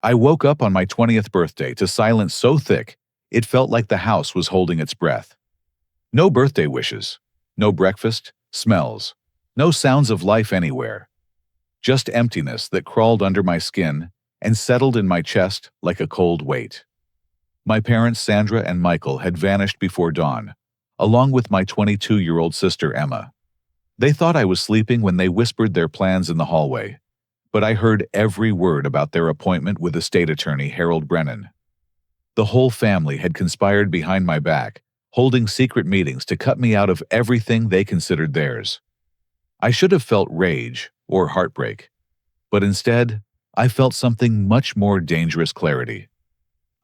I woke up on my 20th birthday to silence so thick, it felt like the house was holding its breath. No birthday wishes, no breakfast, smells, no sounds of life anywhere. Just emptiness that crawled under my skin and settled in my chest like a cold weight. My parents, Sandra and Michael, had vanished before dawn, along with my 22-year-old sister, Emma. They thought I was sleeping when they whispered their plans in the hallway, but I heard every word about their appointment with estate attorney Harold Brennan. The whole family had conspired behind my back, holding secret meetings to cut me out of everything they considered theirs. I should have felt rage or heartbreak, but instead, I felt something much more dangerous: clarity.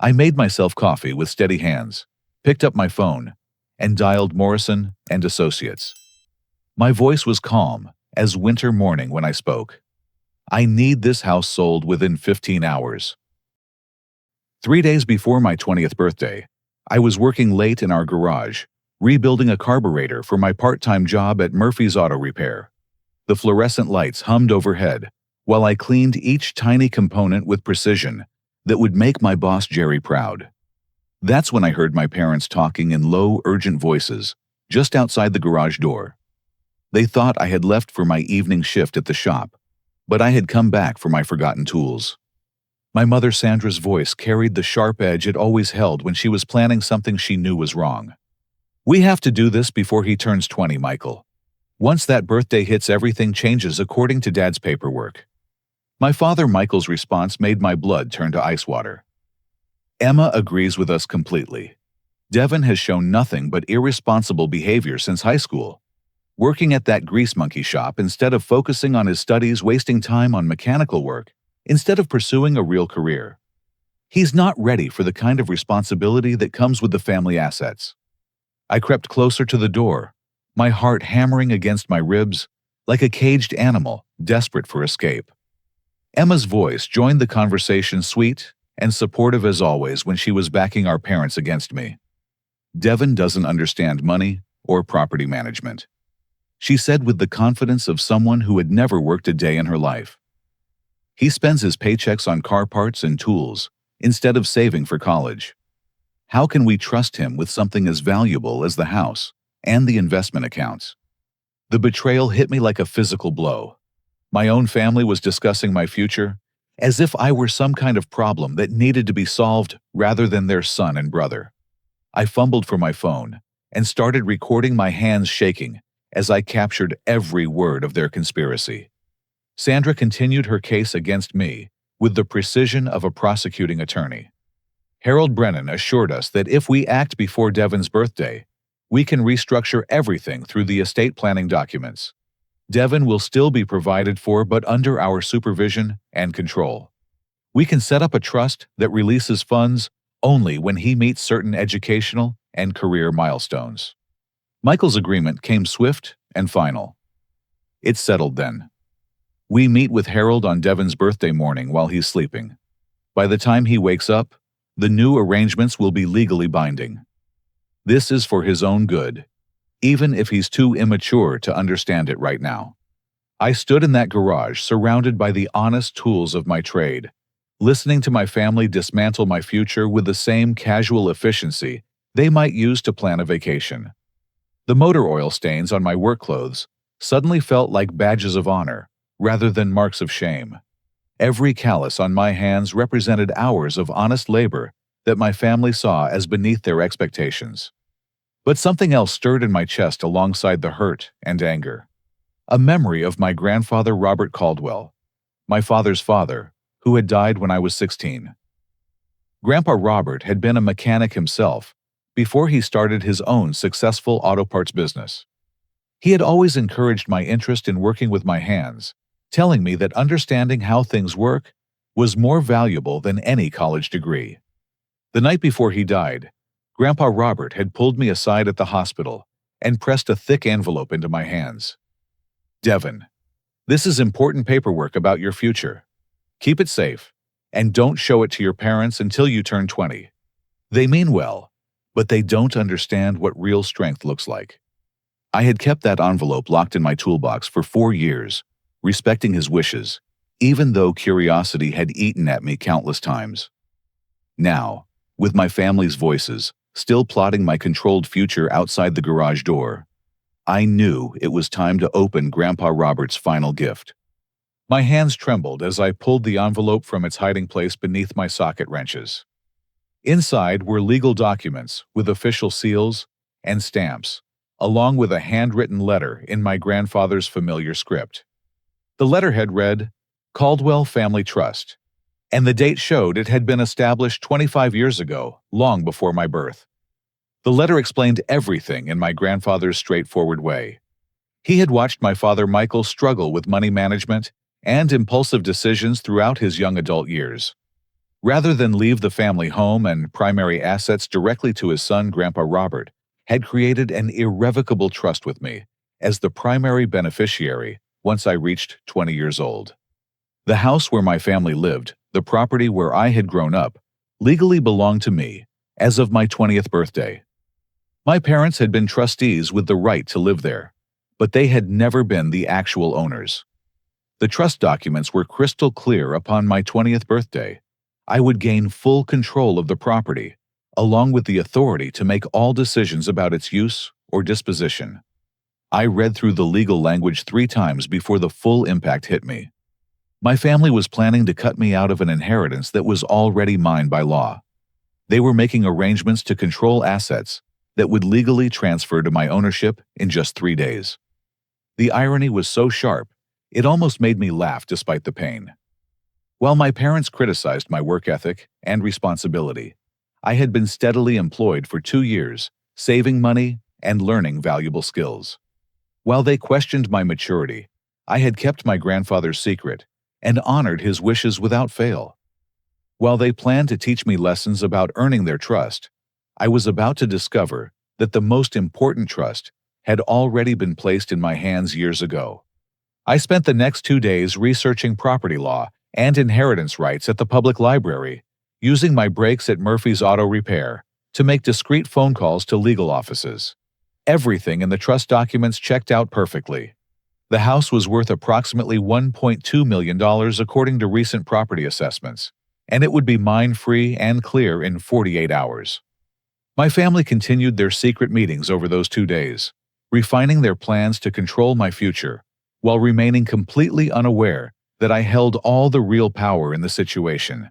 I made myself coffee with steady hands, picked up my phone, and dialed Morrison and Associates. My voice was calm as winter morning when I spoke. I need this house sold within 15 hours. 3 days before my 20th birthday, I was working late in our garage, rebuilding a carburetor for my part-time job at Murphy's Auto Repair. The fluorescent lights hummed overhead, while I cleaned each tiny component with precision that would make my boss Jerry proud. That's when I heard my parents talking in low, urgent voices, just outside the garage door. They thought I had left for my evening shift at the shop, but I had come back for my forgotten tools. My mother Sandra's voice carried the sharp edge it always held when she was planning something she knew was wrong. "We have to do this before he turns 20, Michael. Once that birthday hits, everything changes according to Dad's paperwork." My father Michael's response made my blood turn to ice water. "Emma agrees with us completely. Devin has shown nothing but irresponsible behavior since high school. Working at that grease monkey shop instead of focusing on his studies, wasting time on mechanical work instead of pursuing a real career. He's not ready for the kind of responsibility that comes with the family assets." I crept closer to the door, my heart hammering against my ribs like a caged animal desperate for escape. Emma's voice joined the conversation, sweet and supportive as always when she was backing our parents against me. "Devin doesn't understand money or property management," she said with the confidence of someone who had never worked a day in her life. "He spends his paychecks on car parts and tools instead of saving for college. How can we trust him with something as valuable as the house and the investment accounts?" The betrayal hit me like a physical blow. My own family was discussing my future as if I were some kind of problem that needed to be solved rather than their son and brother. I fumbled for my phone and started recording, my hands shaking as I captured every word of their conspiracy. Sandra continued her case against me with the precision of a prosecuting attorney. Harold Brennan assured us that if we act before Devin's birthday, we can restructure everything through the estate planning documents. Devin will still be provided for, but under our supervision and control. We can set up a trust that releases funds only when he meets certain educational and career milestones. Michael's agreement came swift and final. It's settled then. We meet with Harold on Devin's birthday morning while he's sleeping. By the time he wakes up, the new arrangements will be legally binding. This is for his own good, even if he's too immature to understand it right now. I stood in that garage, surrounded by the honest tools of my trade, listening to my family dismantle my future with the same casual efficiency they might use to plan a vacation. The motor oil stains on my work clothes suddenly felt like badges of honor rather than marks of shame. Every callus on my hands represented hours of honest labor that my family saw as beneath their expectations. But something else stirred in my chest alongside the hurt and anger. A memory of my grandfather Robert Caldwell, my father's father, who had died when I was 16. Grandpa Robert had been a mechanic himself before he started his own successful auto parts business. He had always encouraged my interest in working with my hands, telling me that understanding how things work was more valuable than any college degree. The night before he died, Grandpa Robert had pulled me aside at the hospital and pressed a thick envelope into my hands. "Devin, this is important paperwork about your future. Keep it safe, and don't show it to your parents until you turn 20. They mean well, but they don't understand what real strength looks like." I had kept that envelope locked in my toolbox for 4 years, respecting his wishes, even though curiosity had eaten at me countless times. Now, with my family's voices still plotting my controlled future outside the garage door, I knew it was time to open Grandpa Robert's final gift. My hands trembled as I pulled the envelope from its hiding place beneath my socket wrenches. Inside were legal documents with official seals and stamps, along with a handwritten letter in my grandfather's familiar script. The letterhead read, "Caldwell Family Trust," and the date showed it had been established 25 years ago, long before my birth. The letter explained everything in my grandfather's straightforward way. He had watched my father Michael struggle with money management and impulsive decisions throughout his young adult years. Rather than leave the family home and primary assets directly to his son, Grandpa Robert, had created an irrevocable trust with me as the primary beneficiary once I reached 20 years old. The house where my family lived, the property where I had grown up, legally belonged to me as of my 20th birthday. My parents had been trustees with the right to live there, but they had never been the actual owners. The trust documents were crystal clear. Upon my 20th birthday, I would gain full control of the property, along with the authority to make all decisions about its use or disposition. I read through the legal language 3 times before the full impact hit me. My family was planning to cut me out of an inheritance that was already mine by law. They were making arrangements to control assets that would legally transfer to my ownership in just 3 days. The irony was so sharp, it almost made me laugh despite the pain. While my parents criticized my work ethic and responsibility, I had been steadily employed for 2 years, saving money and learning valuable skills. While they questioned my maturity, I had kept my grandfather's secret and honored his wishes without fail. While they planned to teach me lessons about earning their trust, I was about to discover that the most important trust had already been placed in my hands years ago. I spent the next 2 days researching property law and inheritance rights at the public library, using my breaks at Murphy's Auto Repair to make discreet phone calls to legal offices. Everything in the trust documents checked out perfectly. The house was worth approximately $1.2 million according to recent property assessments, and it would be mine free and clear in 48 hours. My family continued their secret meetings over those 2 days, refining their plans to control my future, while remaining completely unaware that I held all the real power in the situation.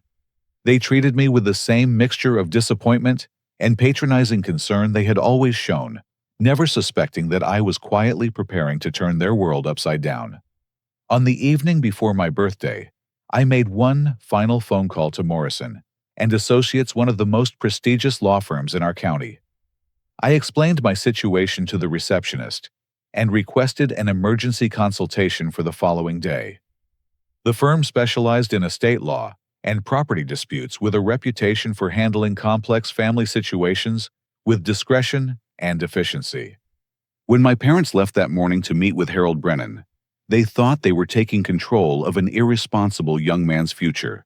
They treated me with the same mixture of disappointment and patronizing concern they had always shown, never suspecting that I was quietly preparing to turn their world upside down. On the evening before my birthday, I made one final phone call to Morrison and Associates, one of the most prestigious law firms in our county. I explained my situation to the receptionist and requested an emergency consultation for the following day. The firm specialized in estate law and property disputes with a reputation for handling complex family situations with discretion and efficiency. When my parents left that morning to meet with Harold Brennan, they thought they were taking control of an irresponsible young man's future.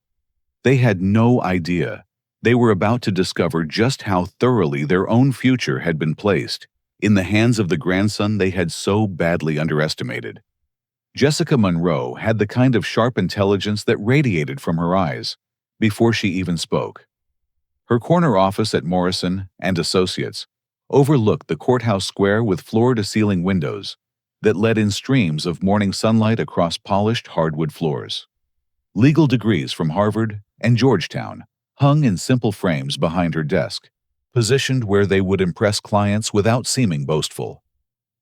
They had no idea they were about to discover just how thoroughly their own future had been placed in the hands of the grandson they had so badly underestimated. Jessica Monroe had the kind of sharp intelligence that radiated from her eyes before she even spoke. Her corner office at Morrison and Associates overlooked the courthouse square with floor-to-ceiling windows that let in streams of morning sunlight across polished hardwood floors. Legal degrees from Harvard and Georgetown hung in simple frames behind her desk, positioned where they would impress clients without seeming boastful.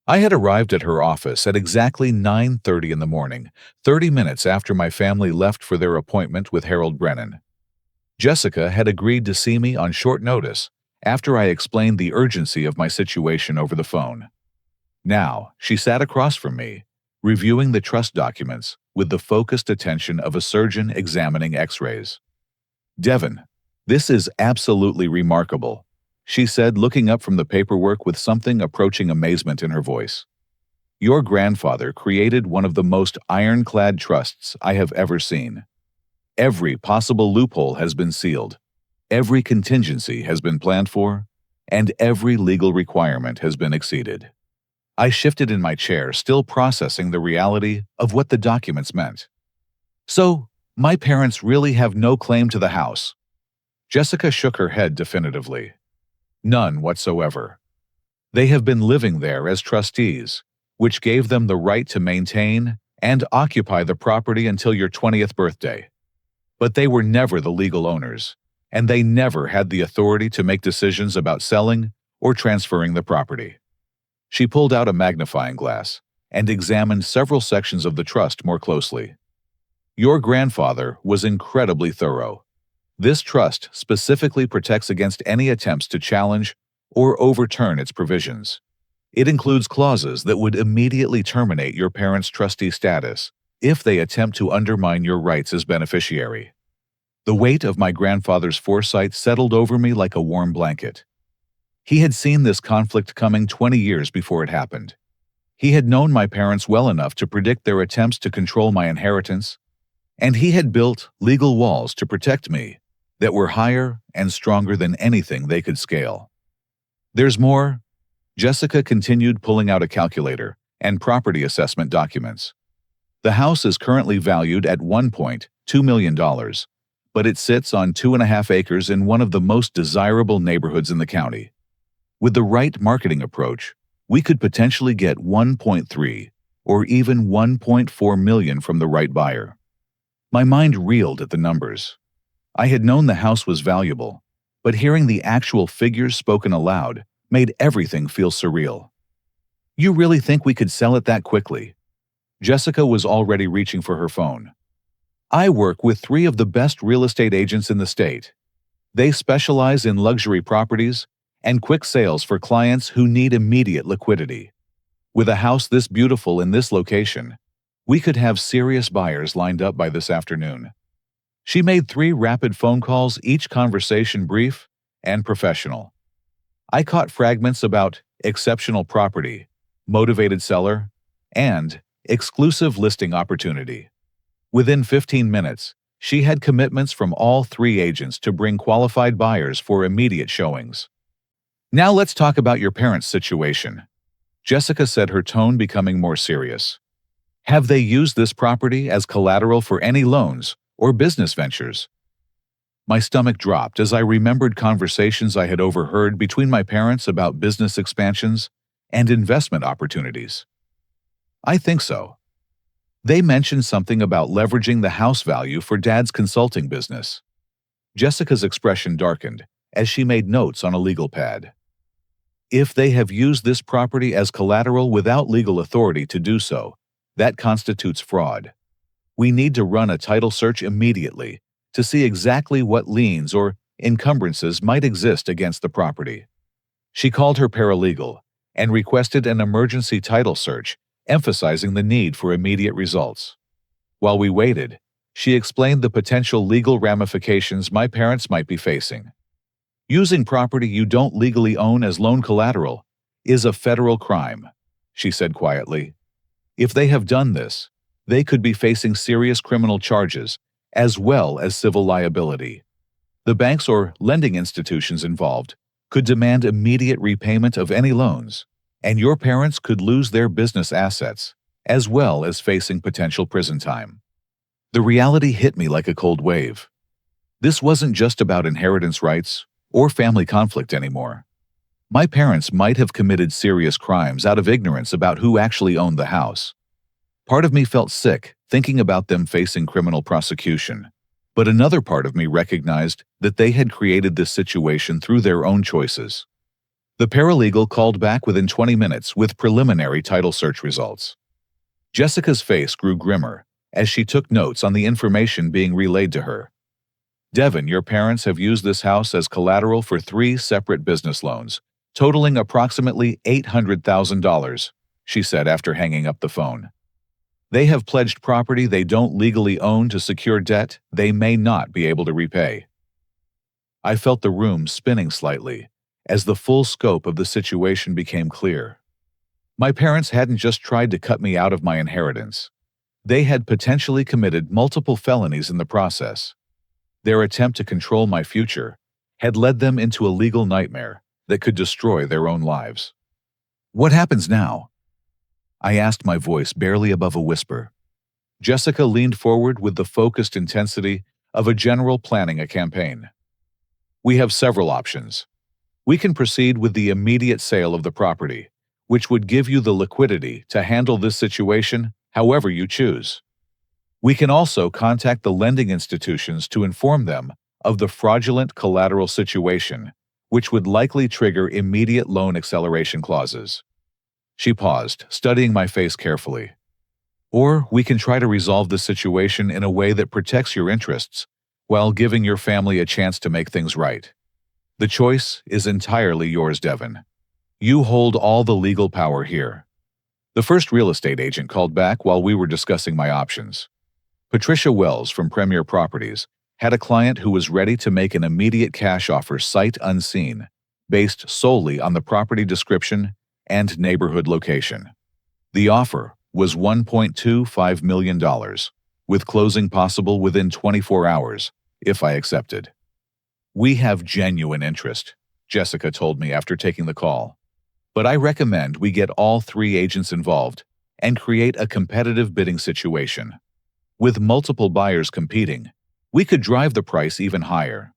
I had arrived at her office at exactly 9:30 in the morning, 30 minutes after my family left for their appointment with Harold Brennan. Jessica had agreed to see me on short notice after I explained the urgency of my situation over the phone. Now, she sat across from me, reviewing the trust documents with the focused attention of a surgeon examining X-rays. "Devin, this is absolutely remarkable," she said, looking up from the paperwork with something approaching amazement in her voice. "Your grandfather created one of the most ironclad trusts I have ever seen. Every possible loophole has been sealed, every contingency has been planned for, and every legal requirement has been exceeded." I shifted in my chair, still processing the reality of what the documents meant. So, my parents really have no claim to the house. Jessica shook her head definitively. None whatsoever. They have been living there as trustees, which gave them the right to maintain and occupy the property until your 20th birthday. But they were never the legal owners, and they never had the authority to make decisions about selling or transferring the property. She pulled out a magnifying glass and examined several sections of the trust more closely. Your grandfather was incredibly thorough. This trust specifically protects against any attempts to challenge or overturn its provisions. It includes clauses that would immediately terminate your parents' trustee status if they attempt to undermine your rights as beneficiary. The weight of my grandfather's foresight settled over me like a warm blanket. He had seen this conflict coming 20 years before it happened. He had known my parents well enough to predict their attempts to control my inheritance, and he had built legal walls to protect me that were higher and stronger than anything they could scale. There's more. Jessica continued pulling out a calculator and property assessment documents. The house is currently valued at $1.2 million, but it sits on 2.5 acres in one of the most desirable neighborhoods in the county. With the right marketing approach, we could potentially get 1.3 or even 1.4 million from the right buyer. My mind reeled at the numbers. I had known the house was valuable, but hearing the actual figures spoken aloud made everything feel surreal. You really think we could sell it that quickly? Jessica was already reaching for her phone. I work with 3 of the best real estate agents in the state. They specialize in luxury properties and quick sales for clients who need immediate liquidity. With a house this beautiful in this location, we could have serious buyers lined up by this afternoon. She made 3 rapid phone calls, each conversation brief and professional. I caught fragments about exceptional property, motivated seller, and exclusive listing opportunity. Within 15 minutes, she had commitments from all 3 agents to bring qualified buyers for immediate showings. Now let's talk about your parents' situation, Jessica said, her tone becoming more serious. Have they used this property as collateral for any loans or business ventures? My stomach dropped as I remembered conversations I had overheard between my parents about business expansions and investment opportunities. I think so. They mentioned something about leveraging the house value for Dad's consulting business. Jessica's expression darkened as she made notes on a legal pad. If they have used this property as collateral without legal authority to do so, that constitutes fraud. We need to run a title search immediately to see exactly what liens or encumbrances might exist against the property. She called her paralegal and requested an emergency title search, emphasizing the need for immediate results. While we waited, she explained the potential legal ramifications my parents might be facing. Using property you don't legally own as loan collateral is a federal crime, she said quietly. If they have done this, they could be facing serious criminal charges as well as civil liability. The banks or lending institutions involved could demand immediate repayment of any loans, and your parents could lose their business assets, as well as facing potential prison time. The reality hit me like a cold wave. This wasn't just about inheritance rights or family conflict anymore. My parents might have committed serious crimes out of ignorance about who actually owned the house. Part of me felt sick thinking about them facing criminal prosecution, but another part of me recognized that they had created this situation through their own choices. The paralegal called back within 20 minutes with preliminary title search results. Jessica's face grew grimmer as she took notes on the information being relayed to her. Devin, your parents have used this house as collateral for 3 separate business loans, totaling approximately $800,000, she said after hanging up the phone. They have pledged property they don't legally own to secure debt they may not be able to repay. I felt the room spinning slightly as the full scope of the situation became clear. My parents hadn't just tried to cut me out of my inheritance. They had potentially committed multiple felonies in the process. Their attempt to control my future had led them into a legal nightmare that could destroy their own lives. What happens now? I asked, my voice barely above a whisper. Jessica leaned forward with the focused intensity of a general planning a campaign. We have several options. We can proceed with the immediate sale of the property, which would give you the liquidity to handle this situation however you choose. We can also contact the lending institutions to inform them of the fraudulent collateral situation, which would likely trigger immediate loan acceleration clauses. She paused, studying my face carefully. Or we can try to resolve the situation in a way that protects your interests while giving your family a chance to make things right. The choice is entirely yours, Devin. You hold all the legal power here. The first real estate agent called back while we were discussing my options. Patricia Wells from Premier Properties had a client who was ready to make an immediate cash offer sight unseen, based solely on the property description and neighborhood location. The offer was $1.25 million, with closing possible within 24 hours, if I accepted. We have genuine interest, Jessica told me after taking the call. But I recommend we get all three agents involved and create a competitive bidding situation. With multiple buyers competing, we could drive the price even higher.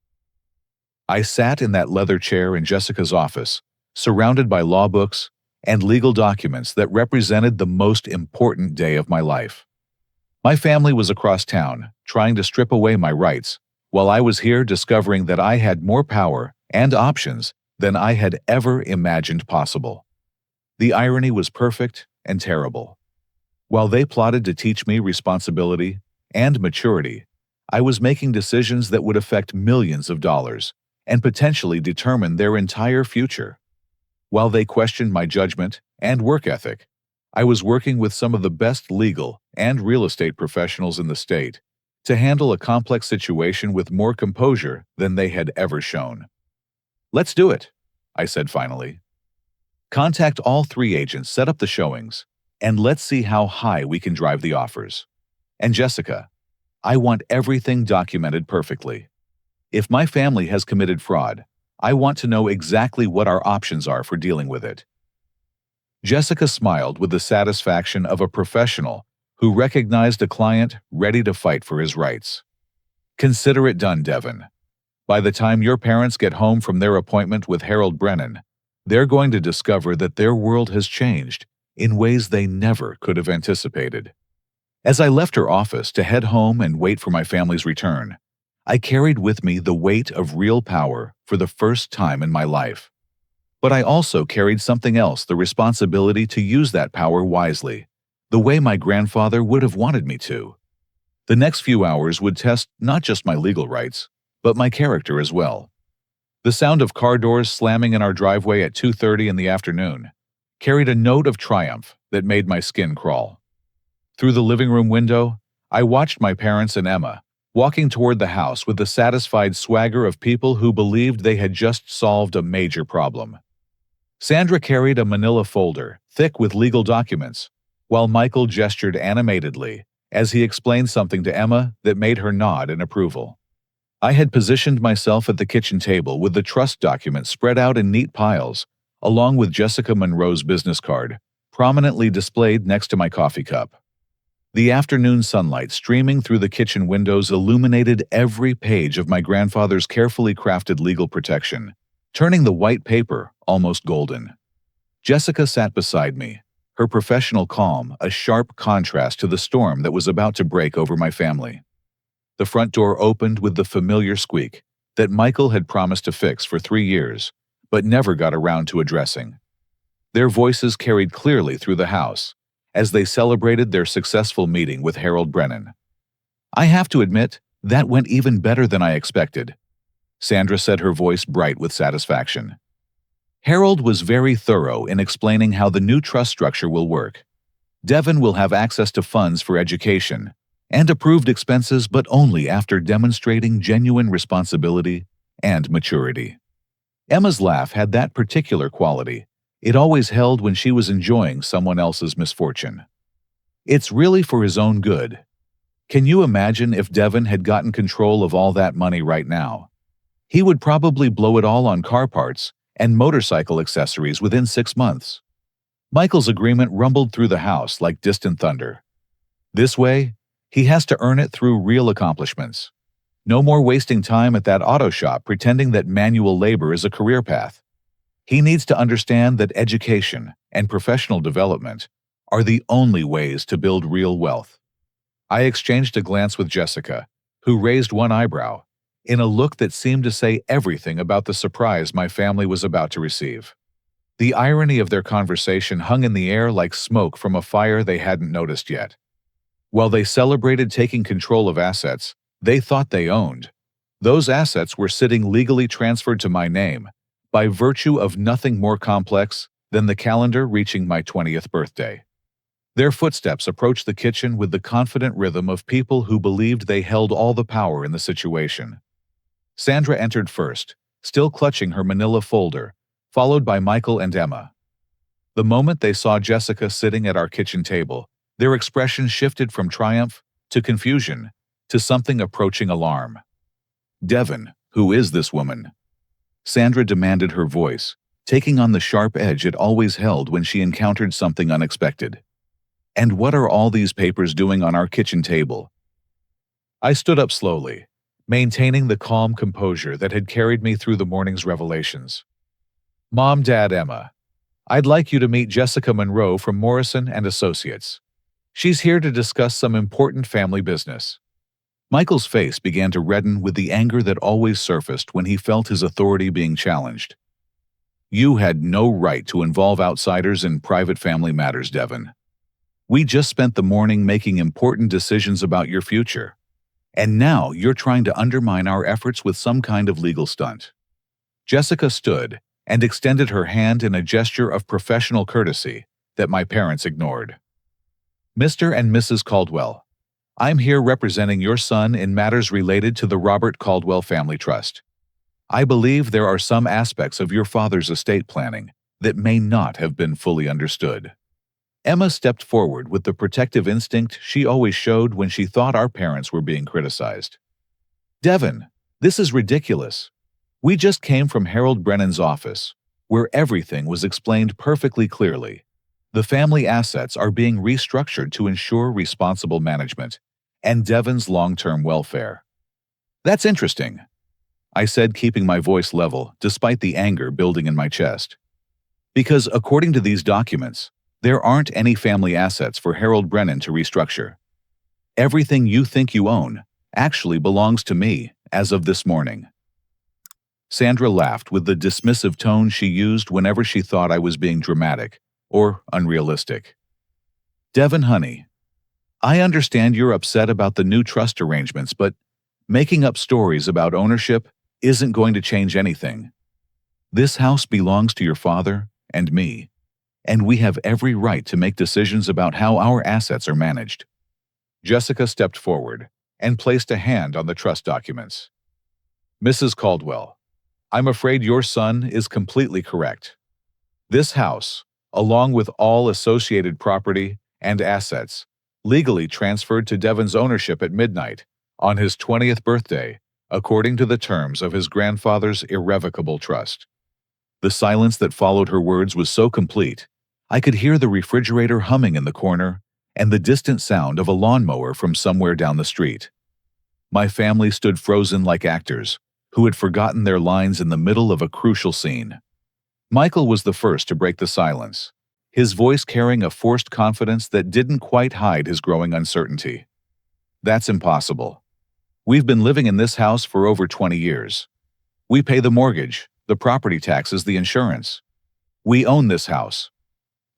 I sat in that leather chair in Jessica's office, surrounded by law books and legal documents that represented the most important day of my life. My family was across town, trying to strip away my rights, while I was here discovering that I had more power and options than I had ever imagined possible. The irony was perfect and terrible. While they plotted to teach me responsibility and maturity, I was making decisions that would affect millions of dollars and potentially determine their entire future. While they questioned my judgment and work ethic, I was working with some of the best legal and real estate professionals in the state to handle a complex situation with more composure than they had ever shown. "Let's do it," I said finally. "Contact all three agents, set up the showings, and let's see how high we can drive the offers. And Jessica, I want everything documented perfectly. If my family has committed fraud, I want to know exactly what our options are for dealing with it." Jessica smiled with the satisfaction of a professional who recognized a client ready to fight for his rights. "Consider it done, Devin. By the time your parents get home from their appointment with Harold Brennan, they're going to discover that their world has changed in ways they never could have anticipated." As I left her office to head home and wait for my family's return, I carried with me the weight of real power for the first time in my life. But I also carried something else, the responsibility to use that power wisely, the way my grandfather would have wanted me to. The next few hours would test not just my legal rights, but my character as well. The sound of car doors slamming in our driveway at 2:30 in the afternoon carried a note of triumph that made my skin crawl. Through the living room window, I watched my parents and Emma walking toward the house with the satisfied swagger of people who believed they had just solved a major problem. Sandra carried a manila folder, thick with legal documents, while Michael gestured animatedly as he explained something to Emma that made her nod in approval. I had positioned myself at the kitchen table with the trust documents spread out in neat piles, along with Jessica Monroe's business card, prominently displayed next to my coffee cup. The afternoon sunlight streaming through the kitchen windows illuminated every page of my grandfather's carefully crafted legal protection, turning the white paper almost golden. Jessica sat beside me, her professional calm a sharp contrast to the storm that was about to break over my family. The front door opened with the familiar squeak that Michael had promised to fix for 3 years, but never got around to addressing. Their voices carried clearly through the house as they celebrated their successful meeting with Harold Brennan. "I have to admit, that went even better than I expected," Sandra said, her voice bright with satisfaction. "Harold was very thorough in explaining how the new trust structure will work. Devin will have access to funds for education and approved expenses, but only after demonstrating genuine responsibility and maturity." Emma's laugh had that particular quality it always held when she was enjoying someone else's misfortune. "It's really for his own good. Can you imagine if Devin had gotten control of all that money right now? He would probably blow it all on car parts and motorcycle accessories within 6 months." Michael's agreement rumbled through the house like distant thunder. "This way, He has to earn it through real accomplishments. No more wasting time at that auto shop pretending that manual labor is a career path. He needs to understand that education and professional development are the only ways to build real wealth. I exchanged a glance with Jessica, who raised one eyebrow, in a look that seemed to say everything about the surprise my family was about to receive. The irony of their conversation hung in the air like smoke from a fire they hadn't noticed yet. While they celebrated taking control of assets they thought they owned, those assets were sitting legally transferred to my name by virtue of nothing more complex than the calendar reaching my 20th birthday. Their footsteps approached the kitchen with the confident rhythm of people who believed they held all the power in the situation. Sandra entered first, still clutching her manila folder, followed by Michael and Emma. The moment they saw Jessica sitting at our kitchen table, their expression shifted from triumph to confusion to something approaching alarm. "Devin, who is this woman?" Sandra demanded, her voice taking on the sharp edge it always held when she encountered something unexpected. "And what are all these papers doing on our kitchen table?" I stood up slowly, maintaining the calm composure that had carried me through the morning's revelations. "Mom, Dad, Emma, I'd like you to meet Jessica Monroe from Morrison and Associates. She's here to discuss some important family business." Michael's face began to redden with the anger that always surfaced when he felt his authority being challenged. "You had no right to involve outsiders in private family matters, Devin. We just spent the morning making important decisions about your future. And now you're trying to undermine our efforts with some kind of legal stunt." Jessica stood and extended her hand in a gesture of professional courtesy that my parents ignored. "Mr. and Mrs. Caldwell, I'm here representing your son in matters related to the Robert Caldwell Family Trust. I believe there are some aspects of your father's estate planning that may not have been fully understood." Emma stepped forward with the protective instinct she always showed when she thought our parents were being criticized. "Devin, this is ridiculous. We just came from Harold Brennan's office, where everything was explained perfectly clearly. The family assets are being restructured to ensure responsible management and Devin's long-term welfare." "That's interesting," I said, keeping my voice level despite the anger building in my chest. "Because according to these documents, there aren't any family assets for Harold Brennan to restructure. Everything you think you own actually belongs to me as of this morning." Sandra laughed with the dismissive tone she used whenever she thought I was being dramatic or unrealistic. "Devin, honey, I understand you're upset about the new trust arrangements, but making up stories about ownership isn't going to change anything. This house belongs to your father and me, and we have every right to make decisions about how our assets are managed." Jessica stepped forward and placed a hand on the trust documents. "Mrs. Caldwell, I'm afraid your son is completely correct. This house, along with all associated property and assets, legally transferred to Devin's ownership at midnight on his 20th birthday, according to the terms of his grandfather's irrevocable trust." The silence that followed her words was so complete, I could hear the refrigerator humming in the corner and the distant sound of a lawnmower from somewhere down the street. My family stood frozen like actors who had forgotten their lines in the middle of a crucial scene. Michael was the first to break the silence, his voice carrying a forced confidence that didn't quite hide his growing uncertainty. "That's impossible. We've been living in this house for over 20 years. We pay the mortgage, the property taxes, the insurance. We own this house."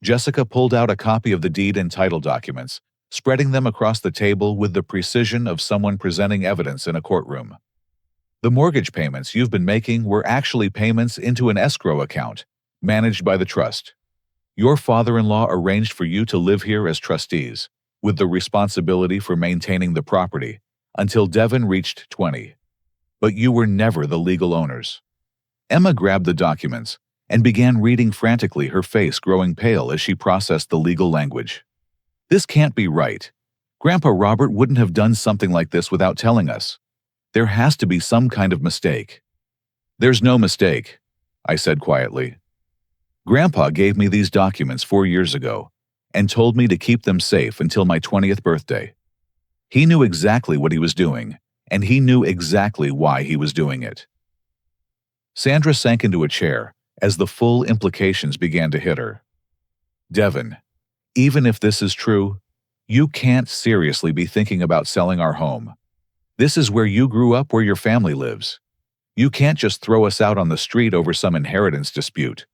Jessica pulled out a copy of the deed and title documents, spreading them across the table with the precision of someone presenting evidence in a courtroom. "The mortgage payments you've been making were actually payments into an escrow account, managed by the trust. Your father-in-law arranged for you to live here as trustees, with the responsibility for maintaining the property, until Devin reached 20. But you were never the legal owners." Emma grabbed the documents and began reading frantically, her face growing pale as she processed the legal language. "This can't be right. Grandpa Robert wouldn't have done something like this without telling us. There has to be some kind of mistake." "There's no mistake," I said quietly. "Grandpa gave me these documents 4 years ago and told me to keep them safe until my 20th birthday. He knew exactly what he was doing, and he knew exactly why he was doing it. Sandra sank into a chair as the full implications began to hit her. Devin, even if this is true, you can't seriously be thinking about selling our home. This is where you grew up, where your family lives. You can't just throw us out on the street over some inheritance dispute.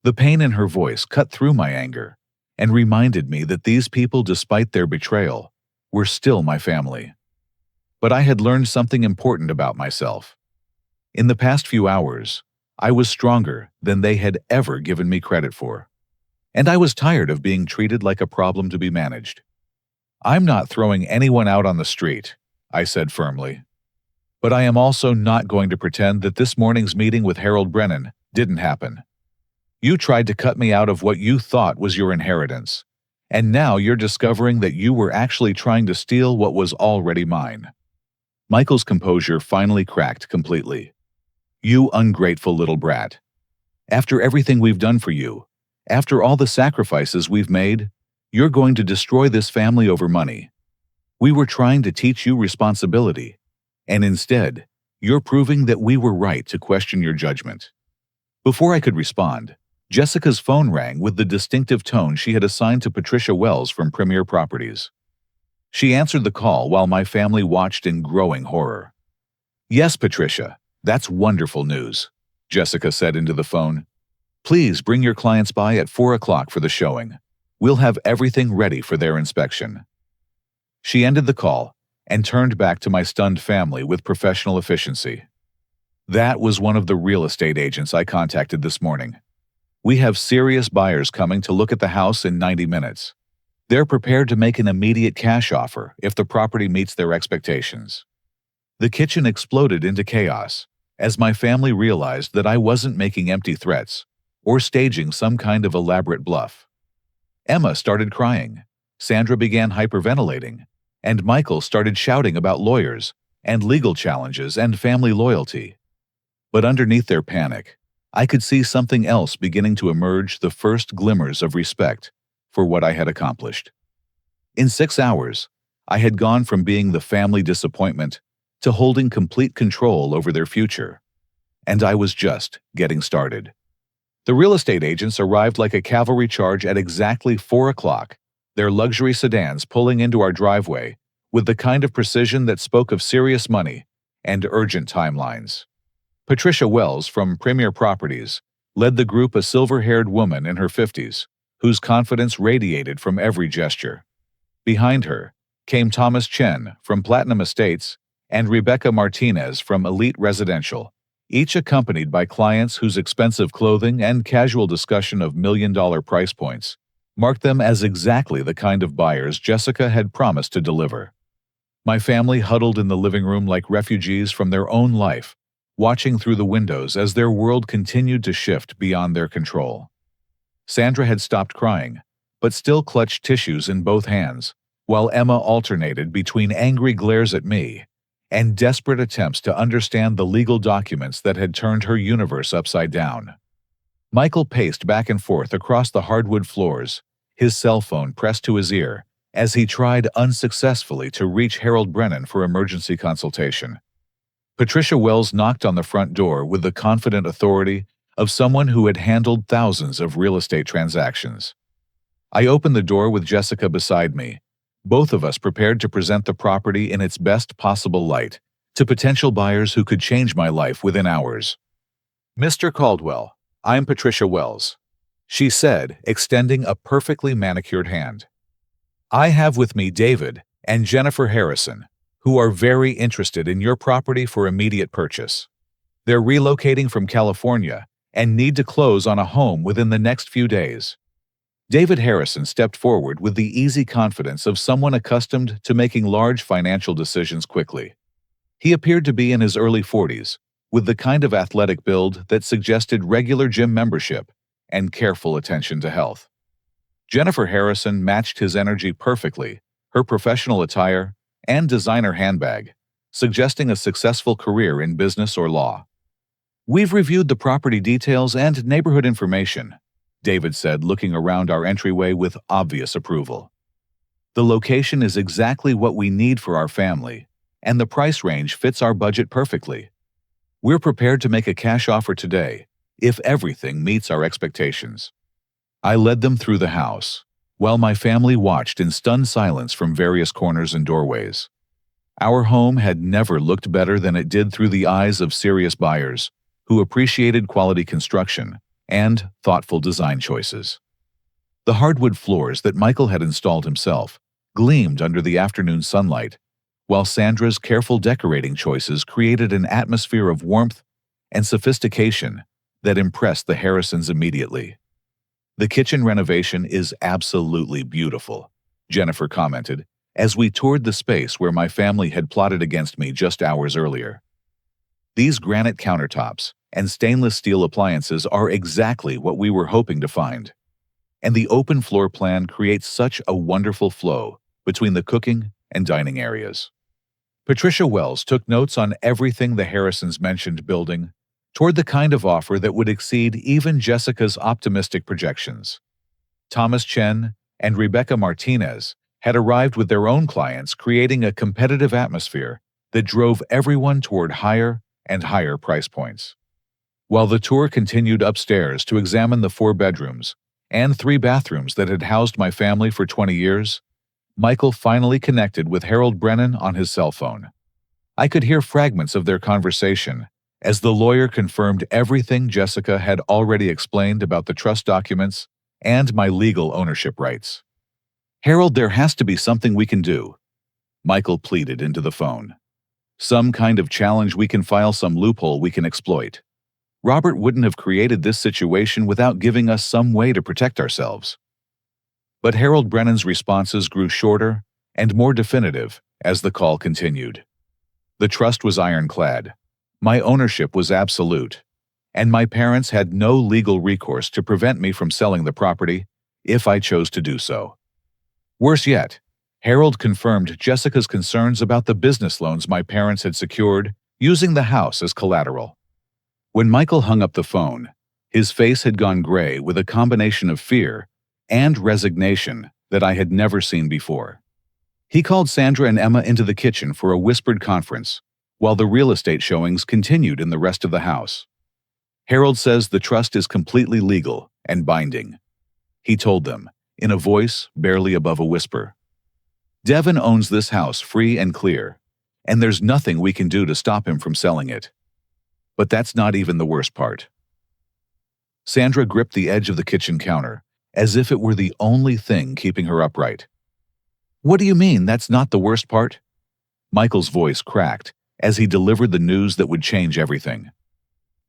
The pain in her voice cut through my anger and reminded me that these people, despite their betrayal, were still my family. But I had learned something important about myself. In the past few hours, I was stronger than they had ever given me credit for. And I was tired of being treated like a problem to be managed. I'm not throwing anyone out on the street, I said firmly. But I am also not going to pretend that this morning's meeting with Harold Brennan didn't happen. You tried to cut me out of what you thought was your inheritance, and now you're discovering that you were actually trying to steal what was already mine. Michael's composure finally cracked completely. You ungrateful little brat. After everything we've done for you, after all the sacrifices we've made, you're going to destroy this family over money. We were trying to teach you responsibility, and instead, you're proving that we were right to question your judgment. Before I could respond, Jessica's phone rang with the distinctive tone she had assigned to Patricia Wells from Premier Properties. She answered the call while my family watched in growing horror. Yes, Patricia, that's wonderful news, Jessica said into the phone. Please bring your clients by at 4 o'clock for the showing. We'll have everything ready for their inspection. She ended the call and turned back to my stunned family with professional efficiency. That was one of the real estate agents I contacted this morning. We have serious buyers coming to look at the house in 90 minutes. They're prepared to make an immediate cash offer if the property meets their expectations. The kitchen exploded into chaos as my family realized that I wasn't making empty threats or staging some kind of elaborate bluff. Emma started crying, Sandra began hyperventilating, and Michael started shouting about lawyers and legal challenges and family loyalty. But underneath their panic, I could see something else beginning to emerge, the first glimmers of respect for what I had accomplished. In 6 hours, I had gone from being the family disappointment to holding complete control over their future. And I was just getting started. The real estate agents arrived like a cavalry charge at exactly 4 o'clock, their luxury sedans pulling into our driveway with the kind of precision that spoke of serious money and urgent timelines. Patricia Wells from Premier Properties led the group, a silver-haired woman in her 50s, whose confidence radiated from every gesture. Behind her came Thomas Chen from Platinum Estates and Rebecca Martinez from Elite Residential, each accompanied by clients whose expensive clothing and casual discussion of million-dollar price points marked them as exactly the kind of buyers Jessica had promised to deliver. My family huddled in the living room like refugees from their own life, watching through the windows as their world continued to shift beyond their control. Sandra had stopped crying, but still clutched tissues in both hands, while Emma alternated between angry glares at me and desperate attempts to understand the legal documents that had turned her universe upside down. Michael paced back and forth across the hardwood floors, his cell phone pressed to his ear, as he tried unsuccessfully to reach Harold Brennan for emergency consultation. Patricia Wells knocked on the front door with the confident authority of someone who had handled thousands of real estate transactions. I opened the door with Jessica beside me, both of us prepared to present the property in its best possible light to potential buyers who could change my life within hours. Mr. Caldwell, I'm Patricia Wells, she said, extending a perfectly manicured hand. I have with me David and Jennifer Harrison, who are very interested in your property for immediate purchase. They're relocating from California and need to close on a home within the next few days. David Harrison stepped forward with the easy confidence of someone accustomed to making large financial decisions quickly. He appeared to be in his early 40s, with the kind of athletic build that suggested regular gym membership and careful attention to health. Jennifer Harrison matched his energy perfectly, her professional attire and designer handbag, suggesting a successful career in business or law. We've reviewed the property details and neighborhood information, David said, looking around our entryway with obvious approval. The location is exactly what we need for our family, and the price range fits our budget perfectly. We're prepared to make a cash offer today, if everything meets our expectations." I led them through the house, while my family watched in stunned silence from various corners and doorways. Our home had never looked better than it did through the eyes of serious buyers who appreciated quality construction and thoughtful design choices. The hardwood floors that Michael had installed himself gleamed under the afternoon sunlight, while Sandra's careful decorating choices created an atmosphere of warmth and sophistication that impressed the Harrisons immediately. "The kitchen renovation is absolutely beautiful," Jennifer commented, as we toured the space where my family had plotted against me just hours earlier. "These granite countertops and stainless steel appliances are exactly what we were hoping to find. And the open floor plan creates such a wonderful flow between the cooking and dining areas." Patricia Wells took notes on everything the Harrisons mentioned, building toward the kind of offer that would exceed even Jessica's optimistic projections. Thomas Chen and Rebecca Martinez had arrived with their own clients, creating a competitive atmosphere that drove everyone toward higher and higher price points. While the tour continued upstairs to examine the 4 bedrooms and 3 bathrooms that had housed my family for 20 years, Michael finally connected with Harold Brennan on his cell phone. I could hear fragments of their conversation as the lawyer confirmed everything Jessica had already explained about the trust documents and my legal ownership rights. "Harold, there has to be something we can do," Michael pleaded into the phone. "Some kind of challenge we can file, some loophole we can exploit. Robert wouldn't have created this situation without giving us some way to protect ourselves." But Harold Brennan's responses grew shorter and more definitive as the call continued. The trust was ironclad, my ownership was absolute, and my parents had no legal recourse to prevent me from selling the property if I chose to do so. Worse yet, Harold confirmed Jessica's concerns about the business loans my parents had secured using the house as collateral. When Michael hung up the phone, his face had gone gray with a combination of fear and resignation that I had never seen before. He called Sandra and Emma into the kitchen for a whispered conference, while the real estate showings continued in the rest of the house. "Harold says the trust is completely legal and binding," he told them, in a voice barely above a whisper. "Devin owns this house free and clear, and there's nothing we can do to stop him from selling it. But that's not even the worst part." Sandra gripped the edge of the kitchen counter, as if it were the only thing keeping her upright. "What do you mean, that's not the worst part?" Michael's voice cracked as he delivered the news that would change everything.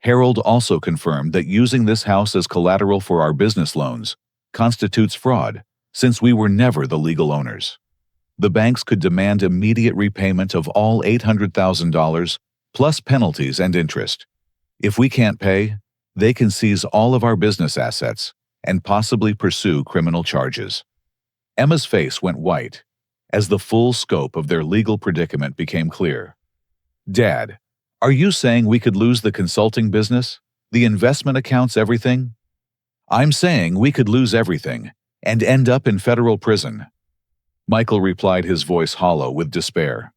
Harold also confirmed that using this house as collateral for our business loans constitutes fraud, since we were never the legal owners. The banks could demand immediate repayment of all $800,000, plus penalties and interest. If we can't pay, they can seize all of our business assets and possibly pursue criminal charges. Emma's face went white as the full scope of their legal predicament became clear. "Dad, are you saying we could lose the consulting business, the investment accounts, everything?" "I'm saying we could lose everything and end up in federal prison," Michael replied, his voice hollow with despair.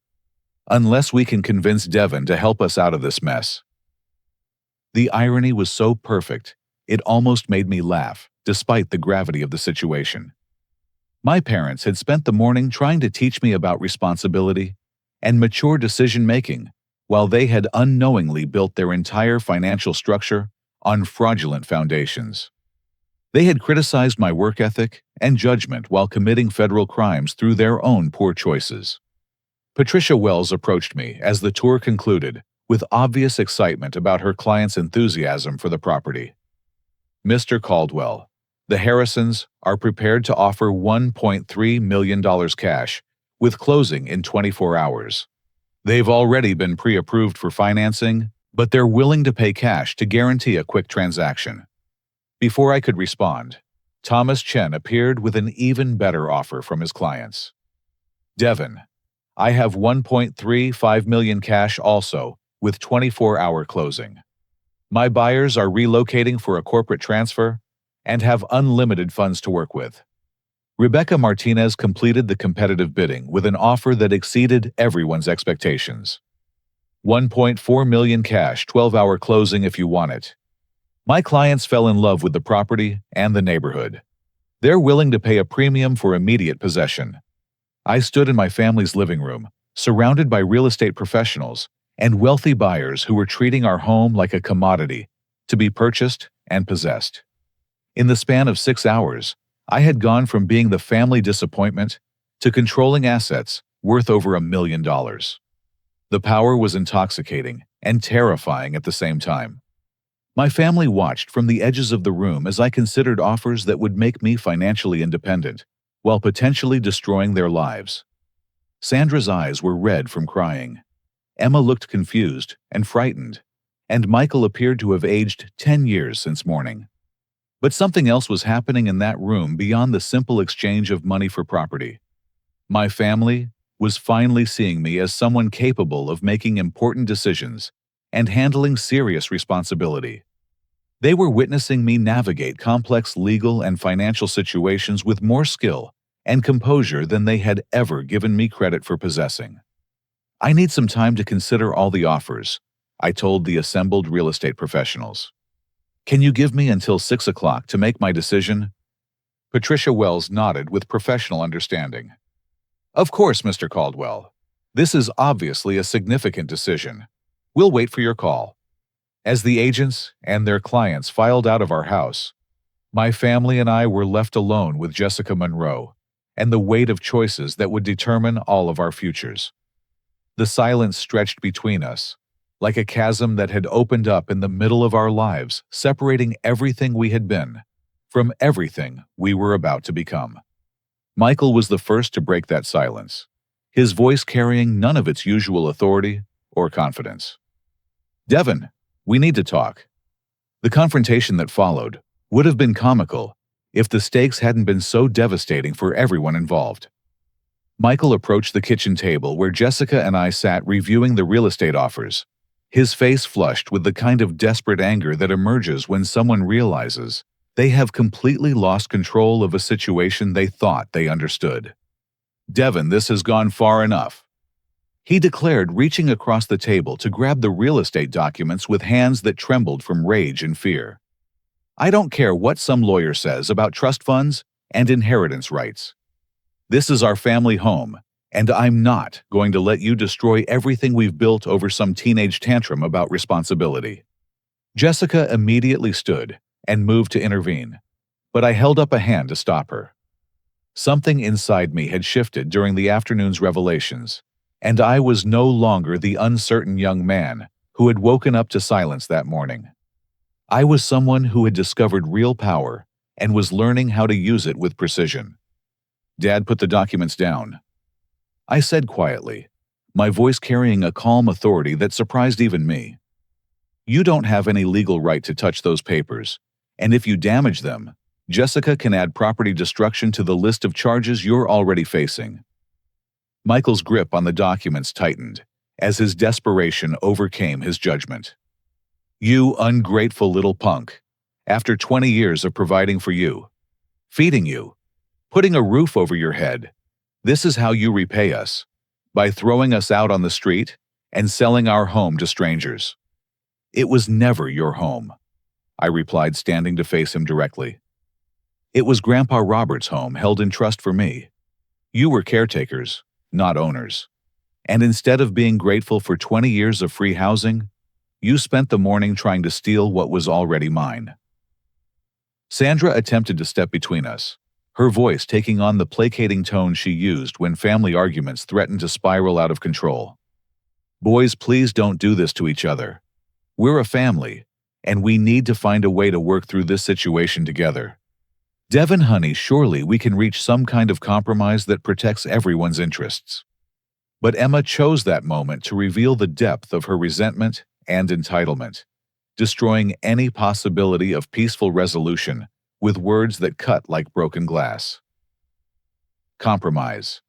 "Unless we can convince Devin to help us out of this mess." The irony was so perfect, it almost made me laugh, despite the gravity of the situation. My parents had spent the morning trying to teach me about responsibility and mature decision-making, while they had unknowingly built their entire financial structure on fraudulent foundations. They had criticized my work ethic and judgment while committing federal crimes through their own poor choices. Patricia Wells approached me as the tour concluded, with obvious excitement about her client's enthusiasm for the property. "Mr. Caldwell, the Harrisons are prepared to offer $1.3 million cash, with closing in 24 hours. They've already been pre-approved for financing, but they're willing to pay cash to guarantee a quick transaction." Before I could respond, Thomas Chen appeared with an even better offer from his clients. "Devin, I have $1.35 million cash also, with 24-hour closing. My buyers are relocating for a corporate transfer and have unlimited funds to work with. Rebecca Martinez completed the competitive bidding with an offer that exceeded everyone's expectations. 1.4 million cash, 12-hour closing if you want it. My clients fell in love with the property and the neighborhood. They're willing to pay a premium for immediate possession. I stood in my family's living room, surrounded by real estate professionals and wealthy buyers who were treating our home like a commodity to be purchased and possessed. In the span of 6 hours, I had gone from being the family disappointment to controlling assets worth over $1 million. The power was intoxicating and terrifying at the same time. My family watched from the edges of the room as I considered offers that would make me financially independent, while potentially destroying their lives. Sandra's eyes were red from crying. Emma looked confused and frightened, and Michael appeared to have aged 10 years since morning. But something else was happening in that room beyond the simple exchange of money for property. My family was finally seeing me as someone capable of making important decisions and handling serious responsibility. They were witnessing me navigate complex legal and financial situations with more skill and composure than they had ever given me credit for possessing. I need some time to consider all the offers, I told the assembled real estate professionals. Can you give me until 6 o'clock to make my decision? Patricia Wells nodded with professional understanding. Of course, Mr. Caldwell. This is obviously a significant decision. We'll wait for your call. As the agents and their clients filed out of our house, my family and I were left alone with Jessica Monroe and the weight of choices that would determine all of our futures. The silence stretched between us, like a chasm that had opened up in the middle of our lives, separating everything we had been from everything we were about to become. Michael was the first to break that silence, his voice carrying none of its usual authority or confidence. Devin, we need to talk. The confrontation that followed would have been comical if the stakes hadn't been so devastating for everyone involved. Michael approached the kitchen table where Jessica and I sat reviewing the real estate offers, his face flushed with the kind of desperate anger that emerges when someone realizes they have completely lost control of a situation they thought they understood. Devin, this has gone far enough, he declared, reaching across the table to grab the real estate documents with hands that trembled from rage and fear. I don't care what some lawyer says about trust funds and inheritance rights. This is our family home, and I'm not going to let you destroy everything we've built over some teenage tantrum about responsibility. Jessica immediately stood and moved to intervene, but I held up a hand to stop her. Something inside me had shifted during the afternoon's revelations, and I was no longer the uncertain young man who had woken up to silence that morning. I was someone who had discovered real power and was learning how to use it with precision. Dad, put the documents down, I said quietly, my voice carrying a calm authority that surprised even me. You don't have any legal right to touch those papers, and if you damage them, Jessica can add property destruction to the list of charges you're already facing. Michael's grip on the documents tightened as his desperation overcame his judgment. You ungrateful little punk. After 20 years of providing for you, feeding you, putting a roof over your head, this is how you repay us, by throwing us out on the street and selling our home to strangers. It was never your home, I replied, standing to face him directly. It was Grandpa Robert's home held in trust for me. You were caretakers, not owners. And instead of being grateful for 20 years of free housing, you spent the morning trying to steal what was already mine. Sandra attempted to step between us, her voice taking on the placating tone she used when family arguments threatened to spiral out of control. Boys, please don't do this to each other. We're a family, and we need to find a way to work through this situation together. Devin, honey, surely we can reach some kind of compromise that protects everyone's interests. But Emma chose that moment to reveal the depth of her resentment and entitlement, destroying any possibility of peaceful resolution with words that cut like broken glass. Compromise.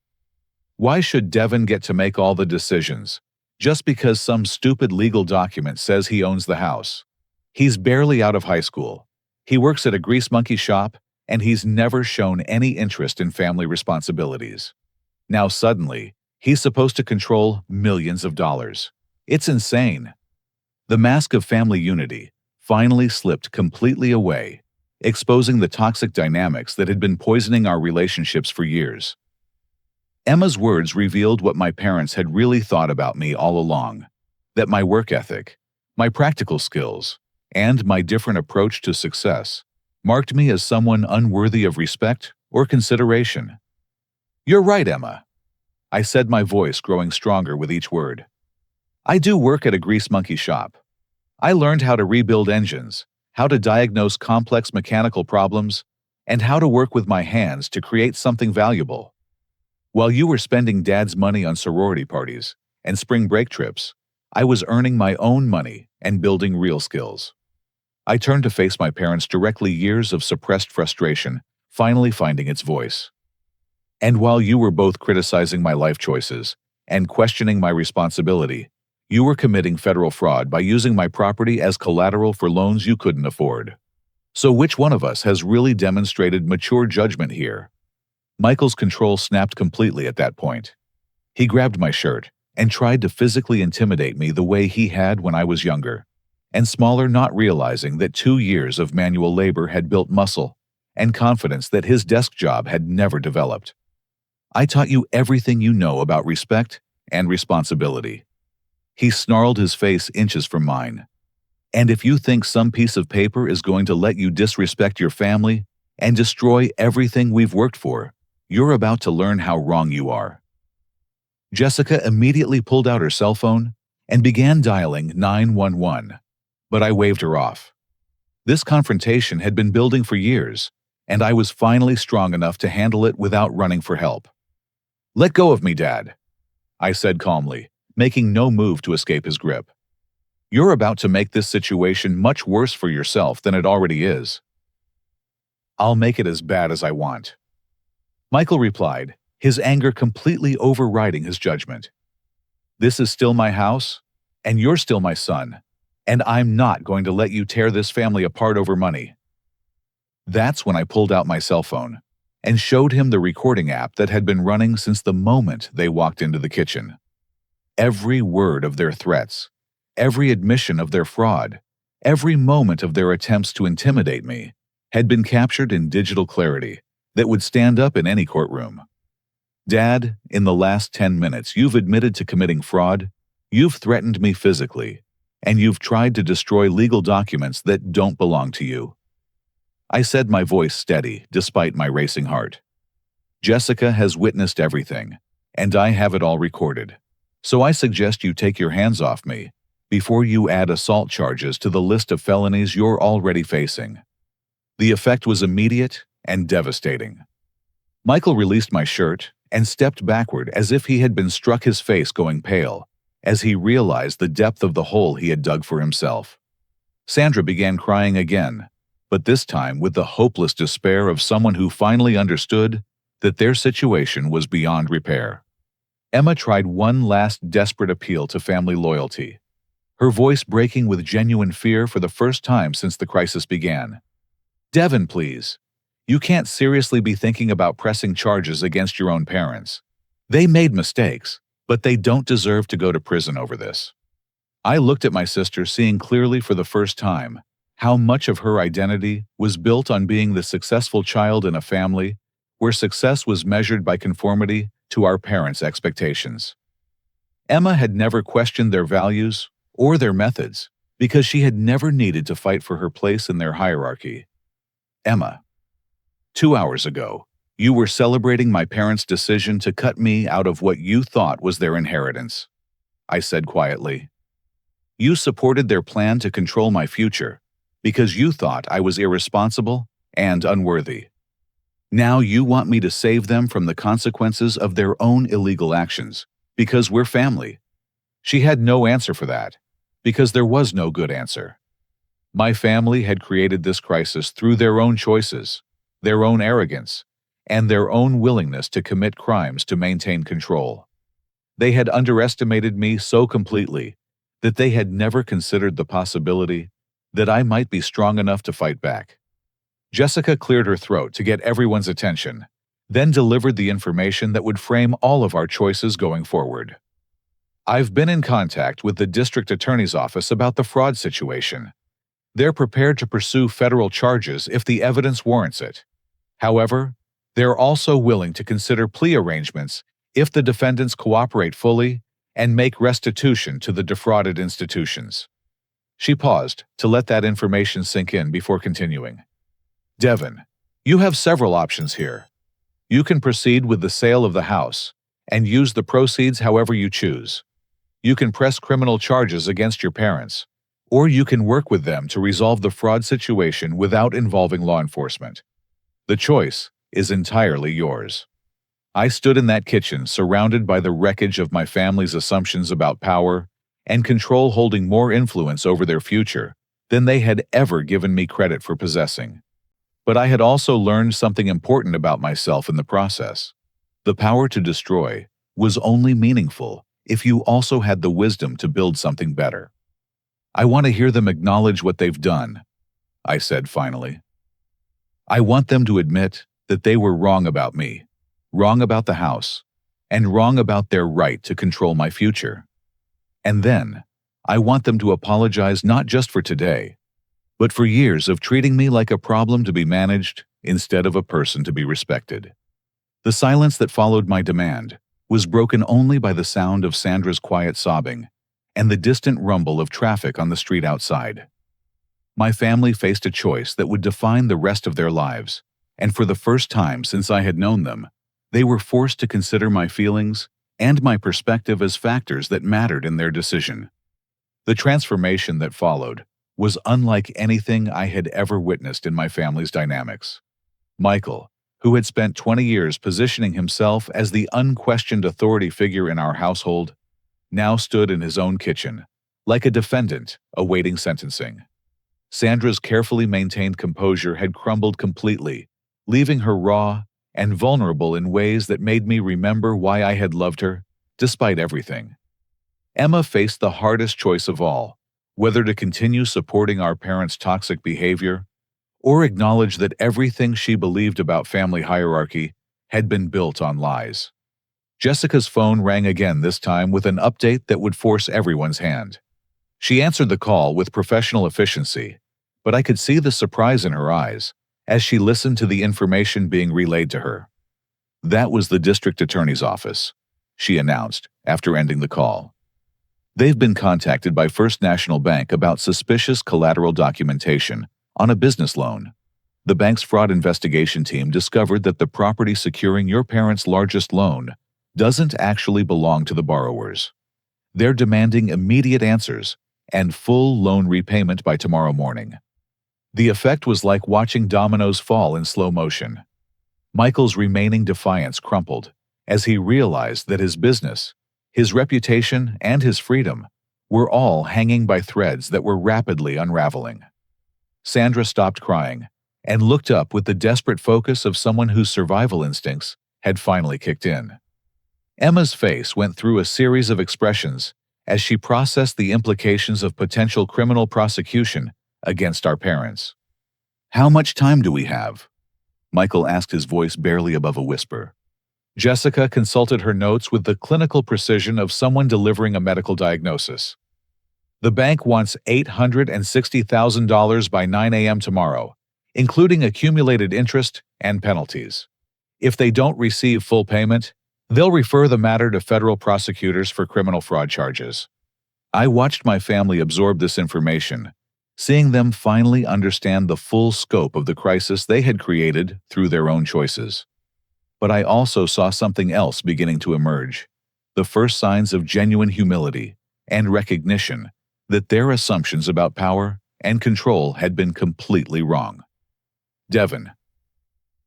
Why should Devin get to make all the decisions, just because some stupid legal document says he owns the house? He's barely out of high school. He works at a grease monkey shop and he's never shown any interest in family responsibilities. Now suddenly, he's supposed to control millions of dollars. It's insane. The mask of family unity finally slipped completely away, exposing the toxic dynamics that had been poisoning our relationships for years. Emma's words revealed what my parents had really thought about me all along, that my work ethic, my practical skills, and my different approach to success marked me as someone unworthy of respect or consideration. "You're right, Emma," I said, my voice growing stronger with each word. "I do work at a grease monkey shop. I learned how to rebuild engines, how to diagnose complex mechanical problems, and how to work with my hands to create something valuable. While you were spending Dad's money on sorority parties and spring break trips, I was earning my own money and building real skills." I turned to face my parents directly, years of suppressed frustration finally finding its voice. "And while you were both criticizing my life choices and questioning my responsibility, you were committing federal fraud by using my property as collateral for loans you couldn't afford. So which one of us has really demonstrated mature judgment here?" Michael's control snapped completely at that point. He grabbed my shirt and tried to physically intimidate me the way he had when I was younger and smaller, not realizing that 2 years of manual labor had built muscle and confidence that his desk job had never developed. "I taught you everything you know about respect and responsibility." He snarled, his face inches from mine. "And if you think some piece of paper is going to let you disrespect your family and destroy everything we've worked for, you're about to learn how wrong you are." Jessica immediately pulled out her cell phone and began dialing 911, but I waved her off. This confrontation had been building for years, and I was finally strong enough to handle it without running for help. "Let go of me, Dad," I said calmly, making no move to escape his grip. "You're about to make this situation much worse for yourself than it already is." "I'll make it as bad as I want," Michael replied, his anger completely overriding his judgment. "This is still my house, and you're still my son, and I'm not going to let you tear this family apart over money." That's when I pulled out my cell phone and showed him the recording app that had been running since the moment they walked into the kitchen. Every word of their threats, every admission of their fraud, every moment of their attempts to intimidate me had been captured in digital clarity that would stand up in any courtroom. "Dad, in the last 10 minutes, you've admitted to committing fraud, you've threatened me physically, and you've tried to destroy legal documents that don't belong to you," I said, my voice steady despite my racing heart. "Jessica has witnessed everything, and I have it all recorded. So I suggest you take your hands off me before you add assault charges to the list of felonies you're already facing." The effect was immediate and devastating. Michael released my shirt and stepped backward as if he had been struck, his face going pale as he realized the depth of the hole he had dug for himself. Sandra began crying again, but this time with the hopeless despair of someone who finally understood that their situation was beyond repair. Emma tried one last desperate appeal to family loyalty, her voice breaking with genuine fear for the first time since the crisis began. "Devin, please. You can't seriously be thinking about pressing charges against your own parents. They made mistakes, but they don't deserve to go to prison over this." I looked at my sister, seeing clearly for the first time how much of her identity was built on being the successful child in a family where success was measured by conformity to our parents' expectations. Emma had never questioned their values or their methods because she had never needed to fight for her place in their hierarchy. "Emma, 2 hours ago, you were celebrating my parents' decision to cut me out of what you thought was their inheritance," I said quietly. "You supported their plan to control my future because you thought I was irresponsible and unworthy. Now you want me to save them from the consequences of their own illegal actions because we're family." She had no answer for that, because there was no good answer. My family had created this crisis through their own choices, their own arrogance, and their own willingness to commit crimes to maintain control. They had underestimated me so completely that they had never considered the possibility that I might be strong enough to fight back. Jessica cleared her throat to get everyone's attention, then delivered the information that would frame all of our choices going forward. I've been in contact with the district attorney's office about the fraud situation. They're prepared to pursue federal charges if the evidence warrants it. However, they're also willing to consider plea arrangements if the defendants cooperate fully and make restitution to the defrauded institutions. She paused to let that information sink in before continuing. Devin, you have several options here. You can proceed with the sale of the house and use the proceeds however you choose. You can press criminal charges against your parents, or you can work with them to resolve the fraud situation without involving law enforcement. The choice is entirely yours. I stood in that kitchen surrounded by the wreckage of my family's assumptions about power and control holding more influence over their future than they had ever given me credit for possessing. But I had also learned something important about myself in the process. The power to destroy was only meaningful if you also had the wisdom to build something better. I want to hear them acknowledge what they've done, I said finally. I want them to admit that they were wrong about me, wrong about the house, and wrong about their right to control my future. And then, I want them to apologize not just for today, but for years of treating me like a problem to be managed instead of a person to be respected. The silence that followed my demand was broken only by the sound of Sandra's quiet sobbing and the distant rumble of traffic on the street outside. My family faced a choice that would define the rest of their lives, and for the first time since I had known them, they were forced to consider my feelings and my perspective as factors that mattered in their decision. The transformation that followed was unlike anything I had ever witnessed in my family's dynamics. Michael, who had spent 20 years positioning himself as the unquestioned authority figure in our household, now stood in his own kitchen, like a defendant awaiting sentencing. Sandra's carefully maintained composure had crumbled completely, leaving her raw and vulnerable in ways that made me remember why I had loved her, despite everything. Emma faced the hardest choice of all, whether to continue supporting our parents' toxic behavior or acknowledge that everything she believed about family hierarchy had been built on lies. Jessica's phone rang again, this time with an update that would force everyone's hand. She answered the call with professional efficiency, but I could see the surprise in her eyes as she listened to the information being relayed to her. That was the district attorney's office, she announced after ending the call. They've been contacted by First National Bank about suspicious collateral documentation on a business loan. The bank's fraud investigation team discovered that the property securing your parents' largest loan doesn't actually belong to the borrowers. They're demanding immediate answers and full loan repayment by tomorrow morning. The effect was like watching dominoes fall in slow motion. Michael's remaining defiance crumpled as he realized that his business, his reputation, and his freedom were all hanging by threads that were rapidly unraveling. Sandra stopped crying and looked up with the desperate focus of someone whose survival instincts had finally kicked in. Emma's face went through a series of expressions as she processed the implications of potential criminal prosecution against our parents. "How much time do we have?" Michael asked, his voice barely above a whisper. Jessica consulted her notes with the clinical precision of someone delivering a medical diagnosis. "The bank wants $860,000 by 9 a.m. tomorrow, including accumulated interest and penalties. If they don't receive full payment, they'll refer the matter to federal prosecutors for criminal fraud charges." I watched my family absorb this information, seeing them finally understand the full scope of the crisis they had created through their own choices. But I also saw something else beginning to emerge, the first signs of genuine humility and recognition that their assumptions about power and control had been completely wrong. "Devin."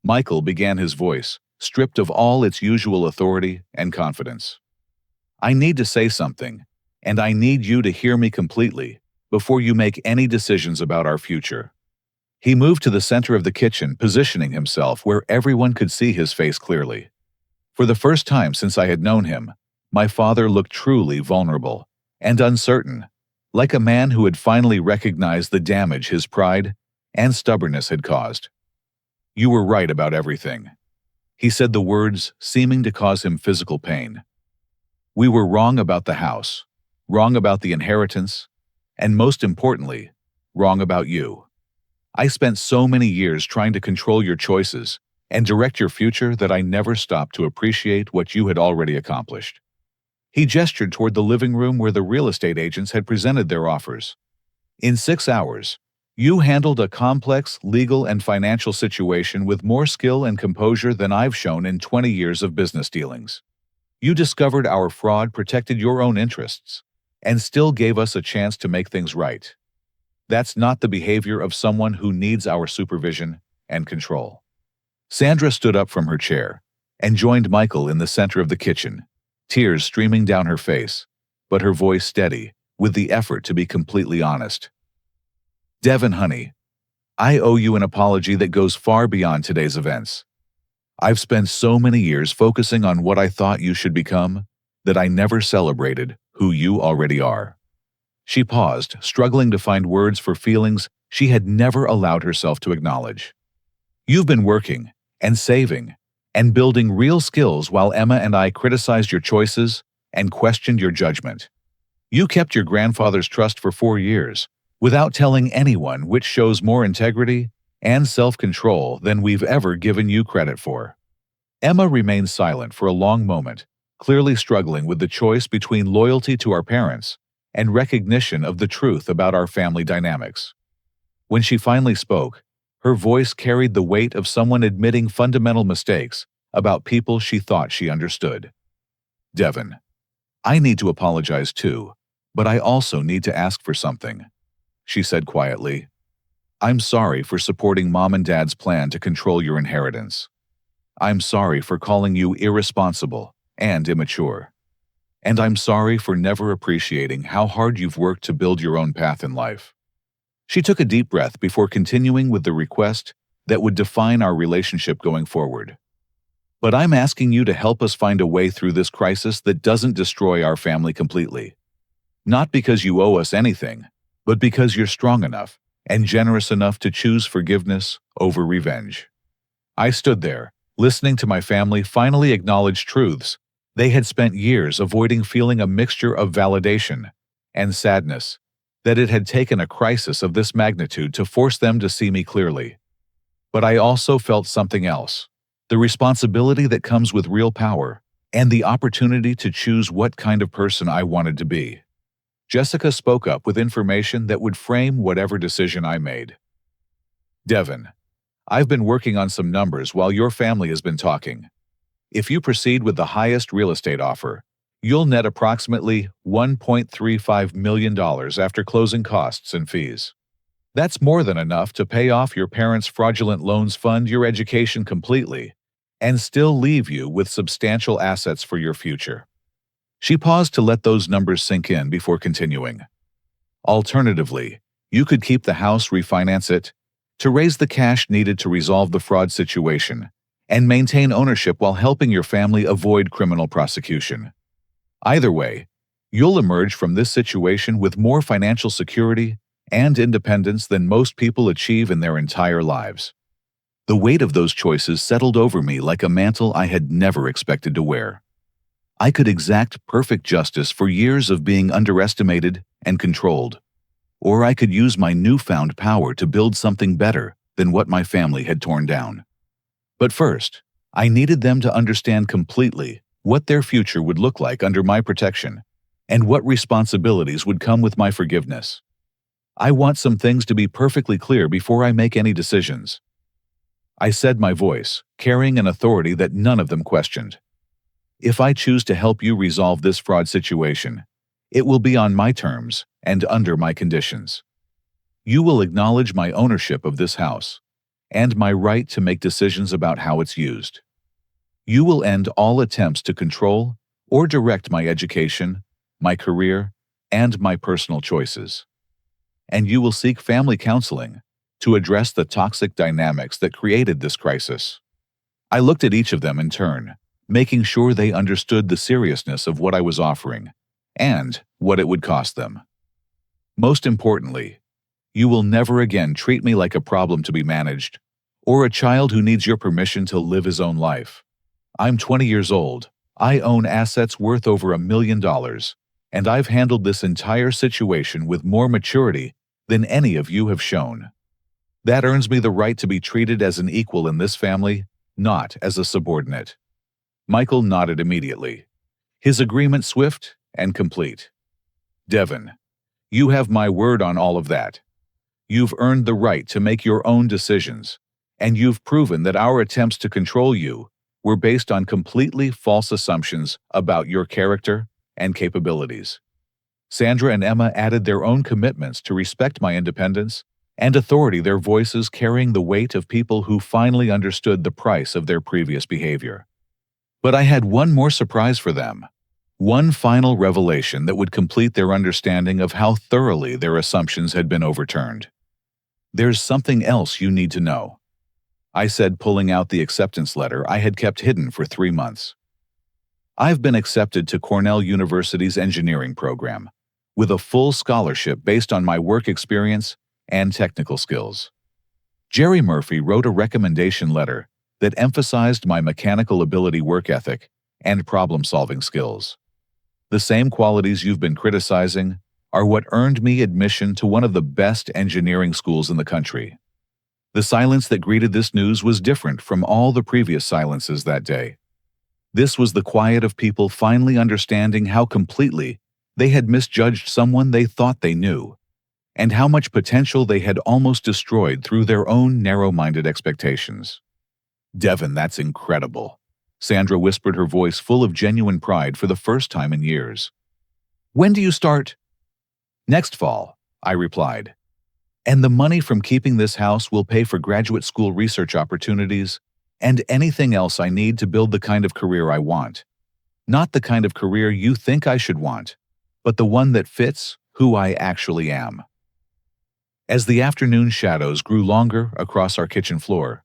Michael began, his voice stripped of all its usual authority and confidence. "I need to say something, and I need you to hear me completely before you make any decisions about our future." He moved to the center of the kitchen, positioning himself where everyone could see his face clearly. For the first time since I had known him, my father looked truly vulnerable and uncertain, like a man who had finally recognized the damage his pride and stubbornness had caused. You were right about everything. He said the words seeming to cause him physical pain. We were wrong about the house, wrong about the inheritance, and most importantly, wrong about you. I spent so many years trying to control your choices and direct your future that I never stopped to appreciate what you had already accomplished. He gestured toward the living room where the real estate agents had presented their offers. In 6 hours, you handled a complex legal and financial situation with more skill and composure than I've shown in 20 years of business dealings. You discovered our fraud protected your own interests and still gave us a chance to make things right. That's not the behavior of someone who needs our supervision and control. Sandra stood up from her chair and joined Michael in the center of the kitchen, tears streaming down her face, but her voice steady, with the effort to be completely honest. Devin, honey, I owe you an apology that goes far beyond today's events. I've spent so many years focusing on what I thought you should become that I never celebrated who you already are. She paused, struggling to find words for feelings she had never allowed herself to acknowledge. You've been working and saving and building real skills while Emma and I criticized your choices and questioned your judgment. You kept your grandfather's trust for 4 years without telling anyone, which shows more integrity and self-control than we've ever given you credit for. Emma remained silent for a long moment, clearly struggling with the choice between loyalty to our parents and recognition of the truth about our family dynamics. When she finally spoke, her voice carried the weight of someone admitting fundamental mistakes about people she thought she understood. Devin, I need to apologize too, but I also need to ask for something, she said quietly. I'm sorry for supporting Mom and Dad's plan to control your inheritance. I'm sorry for calling you irresponsible and immature. And I'm sorry for never appreciating how hard you've worked to build your own path in life. She took a deep breath before continuing with the request that would define our relationship going forward. But I'm asking you to help us find a way through this crisis that doesn't destroy our family completely. Not because you owe us anything, but because you're strong enough and generous enough to choose forgiveness over revenge. I stood there, listening to my family finally acknowledge truths they had spent years avoiding, feeling a mixture of validation and sadness that it had taken a crisis of this magnitude to force them to see me clearly. But I also felt something else, the responsibility that comes with real power and the opportunity to choose what kind of person I wanted to be. Jessica spoke up with information that would frame whatever decision I made. Devin, I've been working on some numbers while your family has been talking. If you proceed with the highest real estate offer, you'll net approximately $1.35 million after closing costs and fees. That's more than enough to pay off your parents' fraudulent loans, fund your education completely, and still leave you with substantial assets for your future. She paused to let those numbers sink in before continuing. Alternatively, you could keep the house, refinance it, to raise the cash needed to resolve the fraud situation, and maintain ownership while helping your family avoid criminal prosecution. Either way, you'll emerge from this situation with more financial security and independence than most people achieve in their entire lives. The weight of those choices settled over me like a mantle I had never expected to wear. I could exact perfect justice for years of being underestimated and controlled, or I could use my newfound power to build something better than what my family had torn down. But first, I needed them to understand completely what their future would look like under my protection and what responsibilities would come with my forgiveness. I want some things to be perfectly clear before I make any decisions. I said, my voice carrying an authority that none of them questioned. If I choose to help you resolve this fraud situation, it will be on my terms and under my conditions. You will acknowledge my ownership of this house and my right to make decisions about how it's used. You will end all attempts to control or direct my education, my career, and my personal choices. And you will seek family counseling to address the toxic dynamics that created this crisis. I looked at each of them in turn, making sure they understood the seriousness of what I was offering and what it would cost them. Most importantly, you will never again treat me like a problem to be managed or a child who needs your permission to live his own life. I'm 20 years old. I own assets worth over $1 million, and I've handled this entire situation with more maturity than any of you have shown. That earns me the right to be treated as an equal in this family, not as a subordinate." Michael nodded immediately, his agreement swift and complete. "Devin, you have my word on all of that. You've earned the right to make your own decisions, and you've proven that our attempts to control you were based on completely false assumptions about your character and capabilities." Sandra and Emma added their own commitments to respect my independence and authority, their voices carrying the weight of people who finally understood the price of their previous behavior. But I had one more surprise for them, one final revelation that would complete their understanding of how thoroughly their assumptions had been overturned. "There's something else you need to know," I said, pulling out the acceptance letter I had kept hidden for 3 months. "I've been accepted to Cornell University's engineering program, with a full scholarship based on my work experience and technical skills. Jerry Murphy wrote a recommendation letter that emphasized my mechanical ability, work ethic, and problem-solving skills. The same qualities you've been criticizing are what earned me admission to one of the best engineering schools in the country." The silence that greeted this news was different from all the previous silences that day. This was the quiet of people finally understanding how completely they had misjudged someone they thought they knew, and how much potential they had almost destroyed through their own narrow-minded expectations. "Devin, that's incredible," Sandra whispered, her voice full of genuine pride for the first time in years. "When do you start?" "Next fall," I replied. "And the money from keeping this house will pay for graduate school research opportunities and anything else I need to build the kind of career I want. Not the kind of career you think I should want, but the one that fits who I actually am." As the afternoon shadows grew longer across our kitchen floor,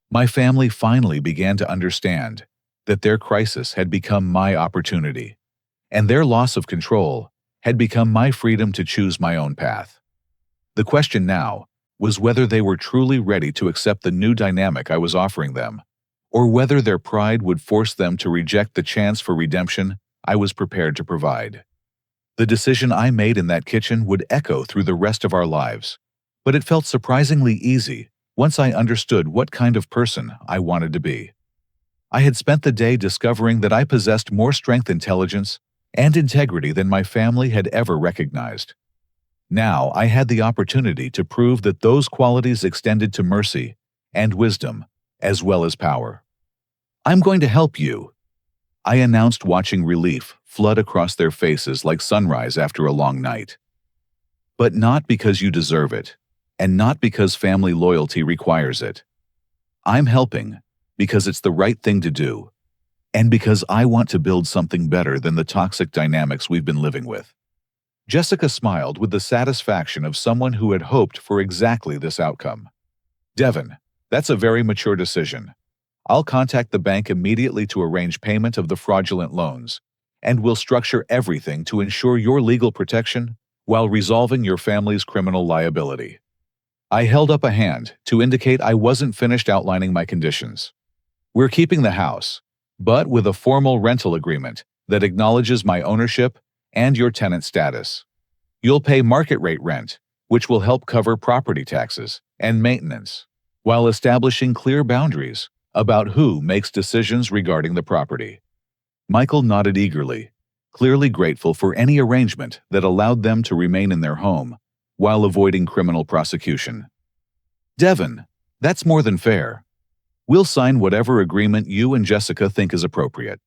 my family finally began to understand that their crisis had become my opportunity, and their loss of control had become my freedom to choose my own path. The question now was whether they were truly ready to accept the new dynamic I was offering them, or whether their pride would force them to reject the chance for redemption I was prepared to provide. The decision I made in that kitchen would echo through the rest of our lives, but it felt surprisingly easy once I understood what kind of person I wanted to be. I had spent the day discovering that I possessed more strength, intelligence, and integrity than my family had ever recognized. Now I had the opportunity to prove that those qualities extended to mercy and wisdom, as well as power. "I'm going to help you," I announced, watching relief flood across their faces like sunrise after a long night. "But not because you deserve it, and not because family loyalty requires it. I'm helping because it's the right thing to do, and because I want to build something better than the toxic dynamics we've been living with." Jessica smiled with the satisfaction of someone who had hoped for exactly this outcome. "Devin, that's a very mature decision. I'll contact the bank immediately to arrange payment of the fraudulent loans, and we'll structure everything to ensure your legal protection while resolving your family's criminal liability." I held up a hand to indicate I wasn't finished outlining my conditions. "We're keeping the house, but with a formal rental agreement that acknowledges my ownership and your tenant status. You'll pay market rate rent, which will help cover property taxes and maintenance, while establishing clear boundaries about who makes decisions regarding the property." Michael nodded eagerly, clearly grateful for any arrangement that allowed them to remain in their home while avoiding criminal prosecution. "Devin, that's more than fair. We'll sign whatever agreement you and Jessica think is appropriate.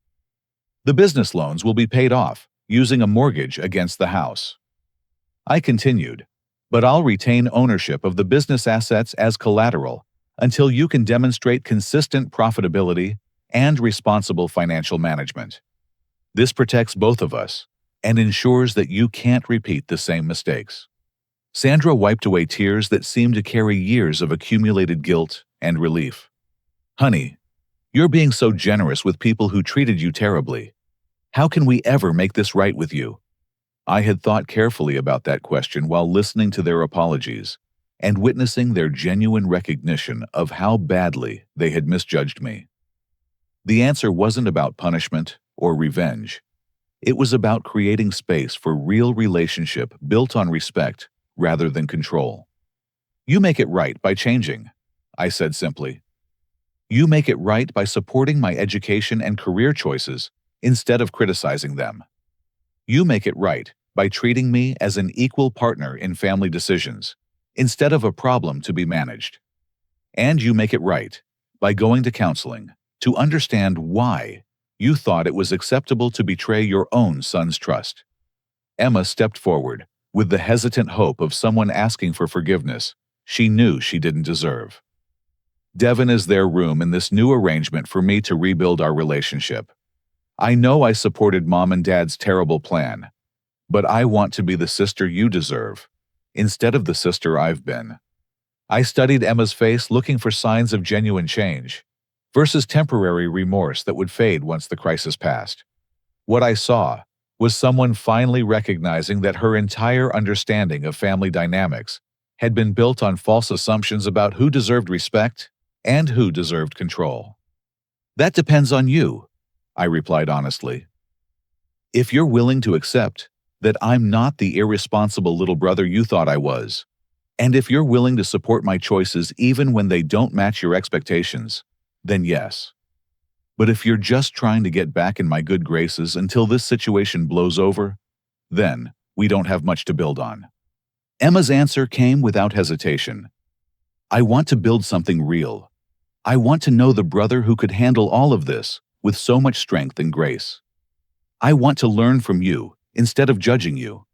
The business loans will be paid off using a mortgage against the house," I continued, "but I'll retain ownership of the business assets as collateral until you can demonstrate consistent profitability and responsible financial management. This protects both of us and ensures that you can't repeat the same mistakes." Sandra wiped away tears that seemed to carry years of accumulated guilt and relief. "Honey, you're being so generous with people who treated you terribly. How can we ever make this right with you?" I had thought carefully about that question while listening to their apologies, and witnessing their genuine recognition of how badly they had misjudged me. The answer wasn't about punishment or revenge. It was about creating space for real relationship built on respect rather than control. "You make it right by changing," I said simply. "You make it right by supporting my education and career choices instead of criticizing them. You make it right by treating me as an equal partner in family decisions instead of a problem to be managed. And you make it right by going to counseling to understand why you thought it was acceptable to betray your own son's trust." Emma stepped forward with the hesitant hope of someone asking for forgiveness she knew she didn't deserve. "Devon, is there room in this new arrangement for me to rebuild our relationship? I know I supported Mom and Dad's terrible plan, but I want to be the sister you deserve, instead of the sister I've been." I studied Emma's face, looking for signs of genuine change versus temporary remorse that would fade once the crisis passed. What I saw was someone finally recognizing that her entire understanding of family dynamics had been built on false assumptions about who deserved respect and who deserved control. "That depends on you," I replied honestly. "If you're willing to accept that I'm not the irresponsible little brother you thought I was, and if you're willing to support my choices even when they don't match your expectations, then yes. But if you're just trying to get back in my good graces until this situation blows over, then we don't have much to build on." Emma's answer came without hesitation. "I want to build something real. I want to know the brother who could handle all of this with so much strength and grace. I want to learn from you instead of judging you."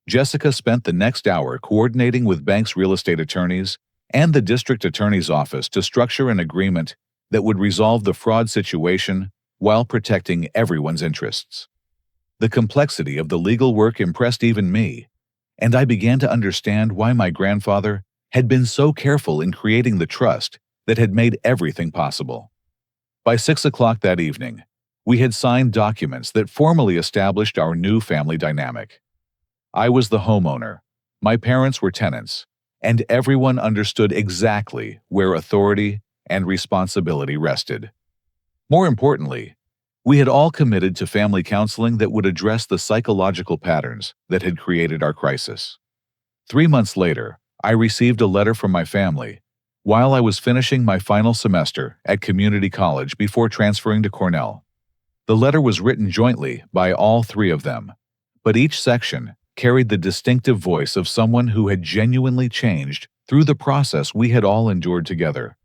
Jessica spent the next hour coordinating with Bank's real estate attorneys and the district attorney's office to structure an agreement that would resolve the fraud situation while protecting everyone's interests. The complexity of the legal work impressed even me, and I began to understand why my grandfather had been so careful in creating the trust that had made everything possible. By 6 o'clock that evening, we had signed documents that formally established our new family dynamic. I was the homeowner, my parents were tenants, and everyone understood exactly where authority and responsibility rested. More importantly, we had all committed to family counseling that would address the psychological patterns that had created our crisis. 3 months later, I received a letter from my family while I was finishing my final semester at community college before transferring to Cornell. The letter was written jointly by all three of them, but each section carried the distinctive voice of someone who had genuinely changed through the process we had all endured together.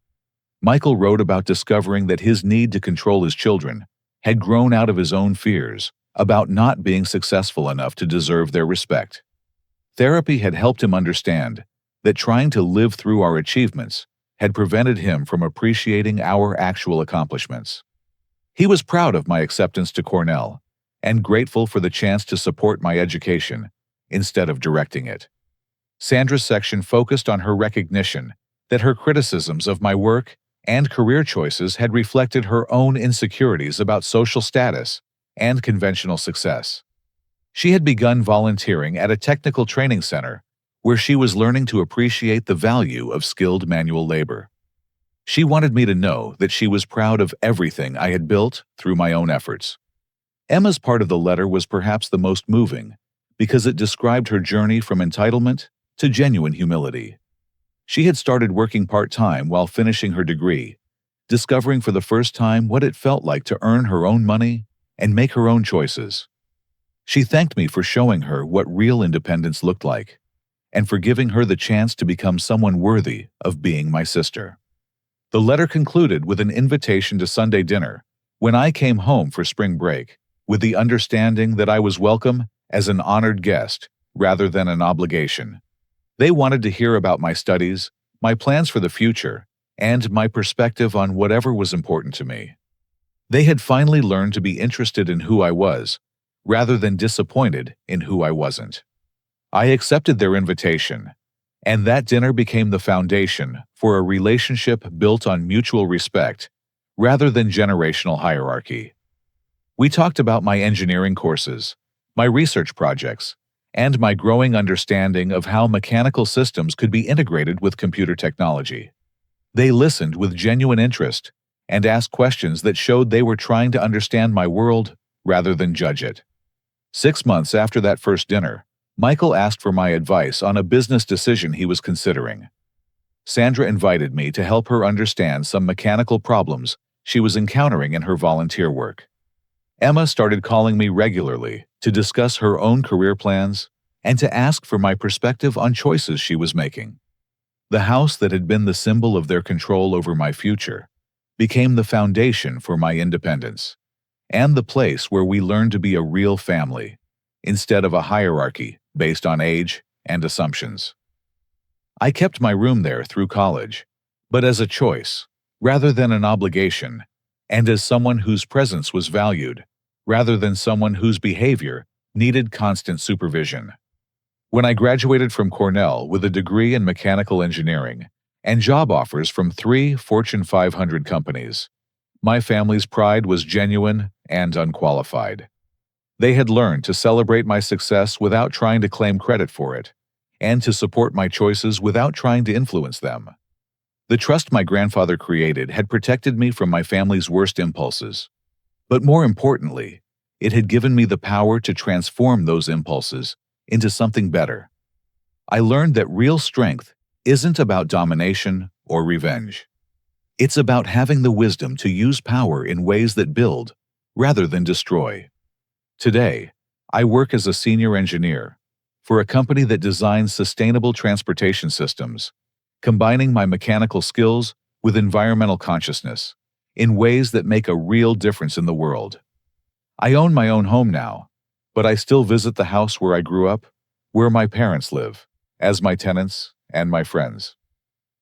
Michael wrote about discovering that his need to control his children had grown out of his own fears about not being successful enough to deserve their respect. Therapy had helped him understand that trying to live through our achievements had prevented him from appreciating our actual accomplishments. He was proud of my acceptance to Cornell and grateful for the chance to support my education instead of directing it. Sandra's section focused on her recognition that her criticisms of my work and career choices had reflected her own insecurities about social status and conventional success. She had begun volunteering at a technical training center where she was learning to appreciate the value of skilled manual labor. She wanted me to know that she was proud of everything I had built through my own efforts. Emma's part of the letter was perhaps the most moving because it described her journey from entitlement to genuine humility. She had started working part-time while finishing her degree, discovering for the first time what it felt like to earn her own money and make her own choices. She thanked me for showing her what real independence looked like, and for giving her the chance to become someone worthy of being my sister. The letter concluded with an invitation to Sunday dinner when I came home for spring break, with the understanding that I was welcome as an honored guest rather than an obligation. They wanted to hear about my studies, my plans for the future, and my perspective on whatever was important to me. They had finally learned to be interested in who I was, rather than disappointed in who I wasn't. I accepted their invitation, and that dinner became the foundation for a relationship built on mutual respect rather than generational hierarchy. We talked about my engineering courses, my research projects, and my growing understanding of how mechanical systems could be integrated with computer technology. They listened with genuine interest and asked questions that showed they were trying to understand my world rather than judge it. 6 months after that first dinner, Michael asked for my advice on a business decision he was considering. Sandra invited me to help her understand some mechanical problems she was encountering in her volunteer work. Emma started calling me regularly to discuss her own career plans and to ask for my perspective on choices she was making. The house that had been the symbol of their control over my future became the foundation for my independence and the place where we learned to be a real family instead of a hierarchy based on age and assumptions. I kept my room there through college, but as a choice rather than an obligation, and as someone whose presence was valued rather than someone whose behavior needed constant supervision. When I graduated from Cornell with a degree in mechanical engineering and job offers from 3 Fortune 500 companies, my family's pride was genuine and unqualified. They had learned to celebrate my success without trying to claim credit for it, and to support my choices without trying to influence them. The trust my grandfather created had protected me from my family's worst impulses. But more importantly, it had given me the power to transform those impulses into something better. I learned that real strength isn't about domination or revenge. It's about having the wisdom to use power in ways that build rather than destroy. Today, I work as a senior engineer for a company that designs sustainable transportation systems, combining my mechanical skills with environmental consciousness in ways that make a real difference in the world. I own my own home now, but I still visit the house where I grew up, where my parents live, as my tenants and my friends.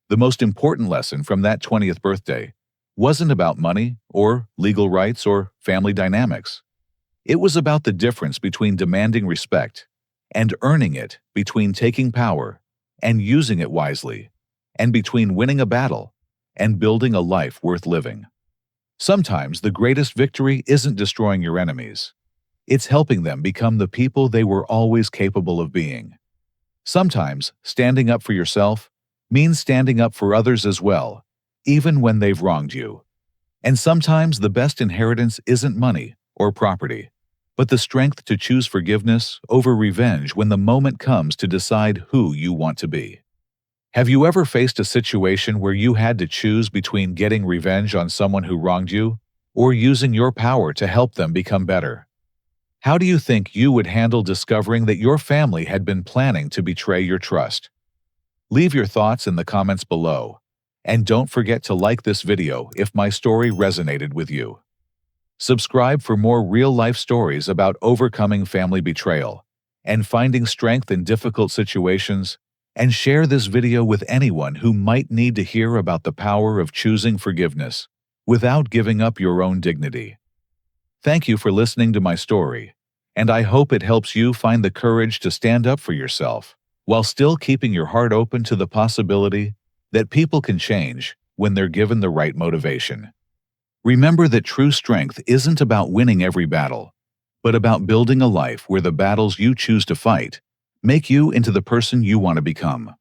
The most important lesson from that 20th birthday wasn't about money or legal rights or family dynamics. It was about the difference between demanding respect and earning it, between taking power and using it wisely, and between winning a battle and building a life worth living. Sometimes the greatest victory isn't destroying your enemies. It's helping them become the people they were always capable of being. Sometimes standing up for yourself means standing up for others as well, even when they've wronged you. And sometimes the best inheritance isn't money or property, but the strength to choose forgiveness over revenge when the moment comes to decide who you want to be. Have you ever faced a situation where you had to choose between getting revenge on someone who wronged you or using your power to help them become better? How do you think you would handle discovering that your family had been planning to betray your trust? Leave your thoughts in the comments below, and don't forget to like this video if my story resonated with you. Subscribe for more real-life stories about overcoming family betrayal and finding strength in difficult situations, and share this video with anyone who might need to hear about the power of choosing forgiveness without giving up your own dignity. Thank you for listening to my story, and I hope it helps you find the courage to stand up for yourself while still keeping your heart open to the possibility that people can change when they're given the right motivation. Remember that true strength isn't about winning every battle, but about building a life where the battles you choose to fight make you into the person you want to become.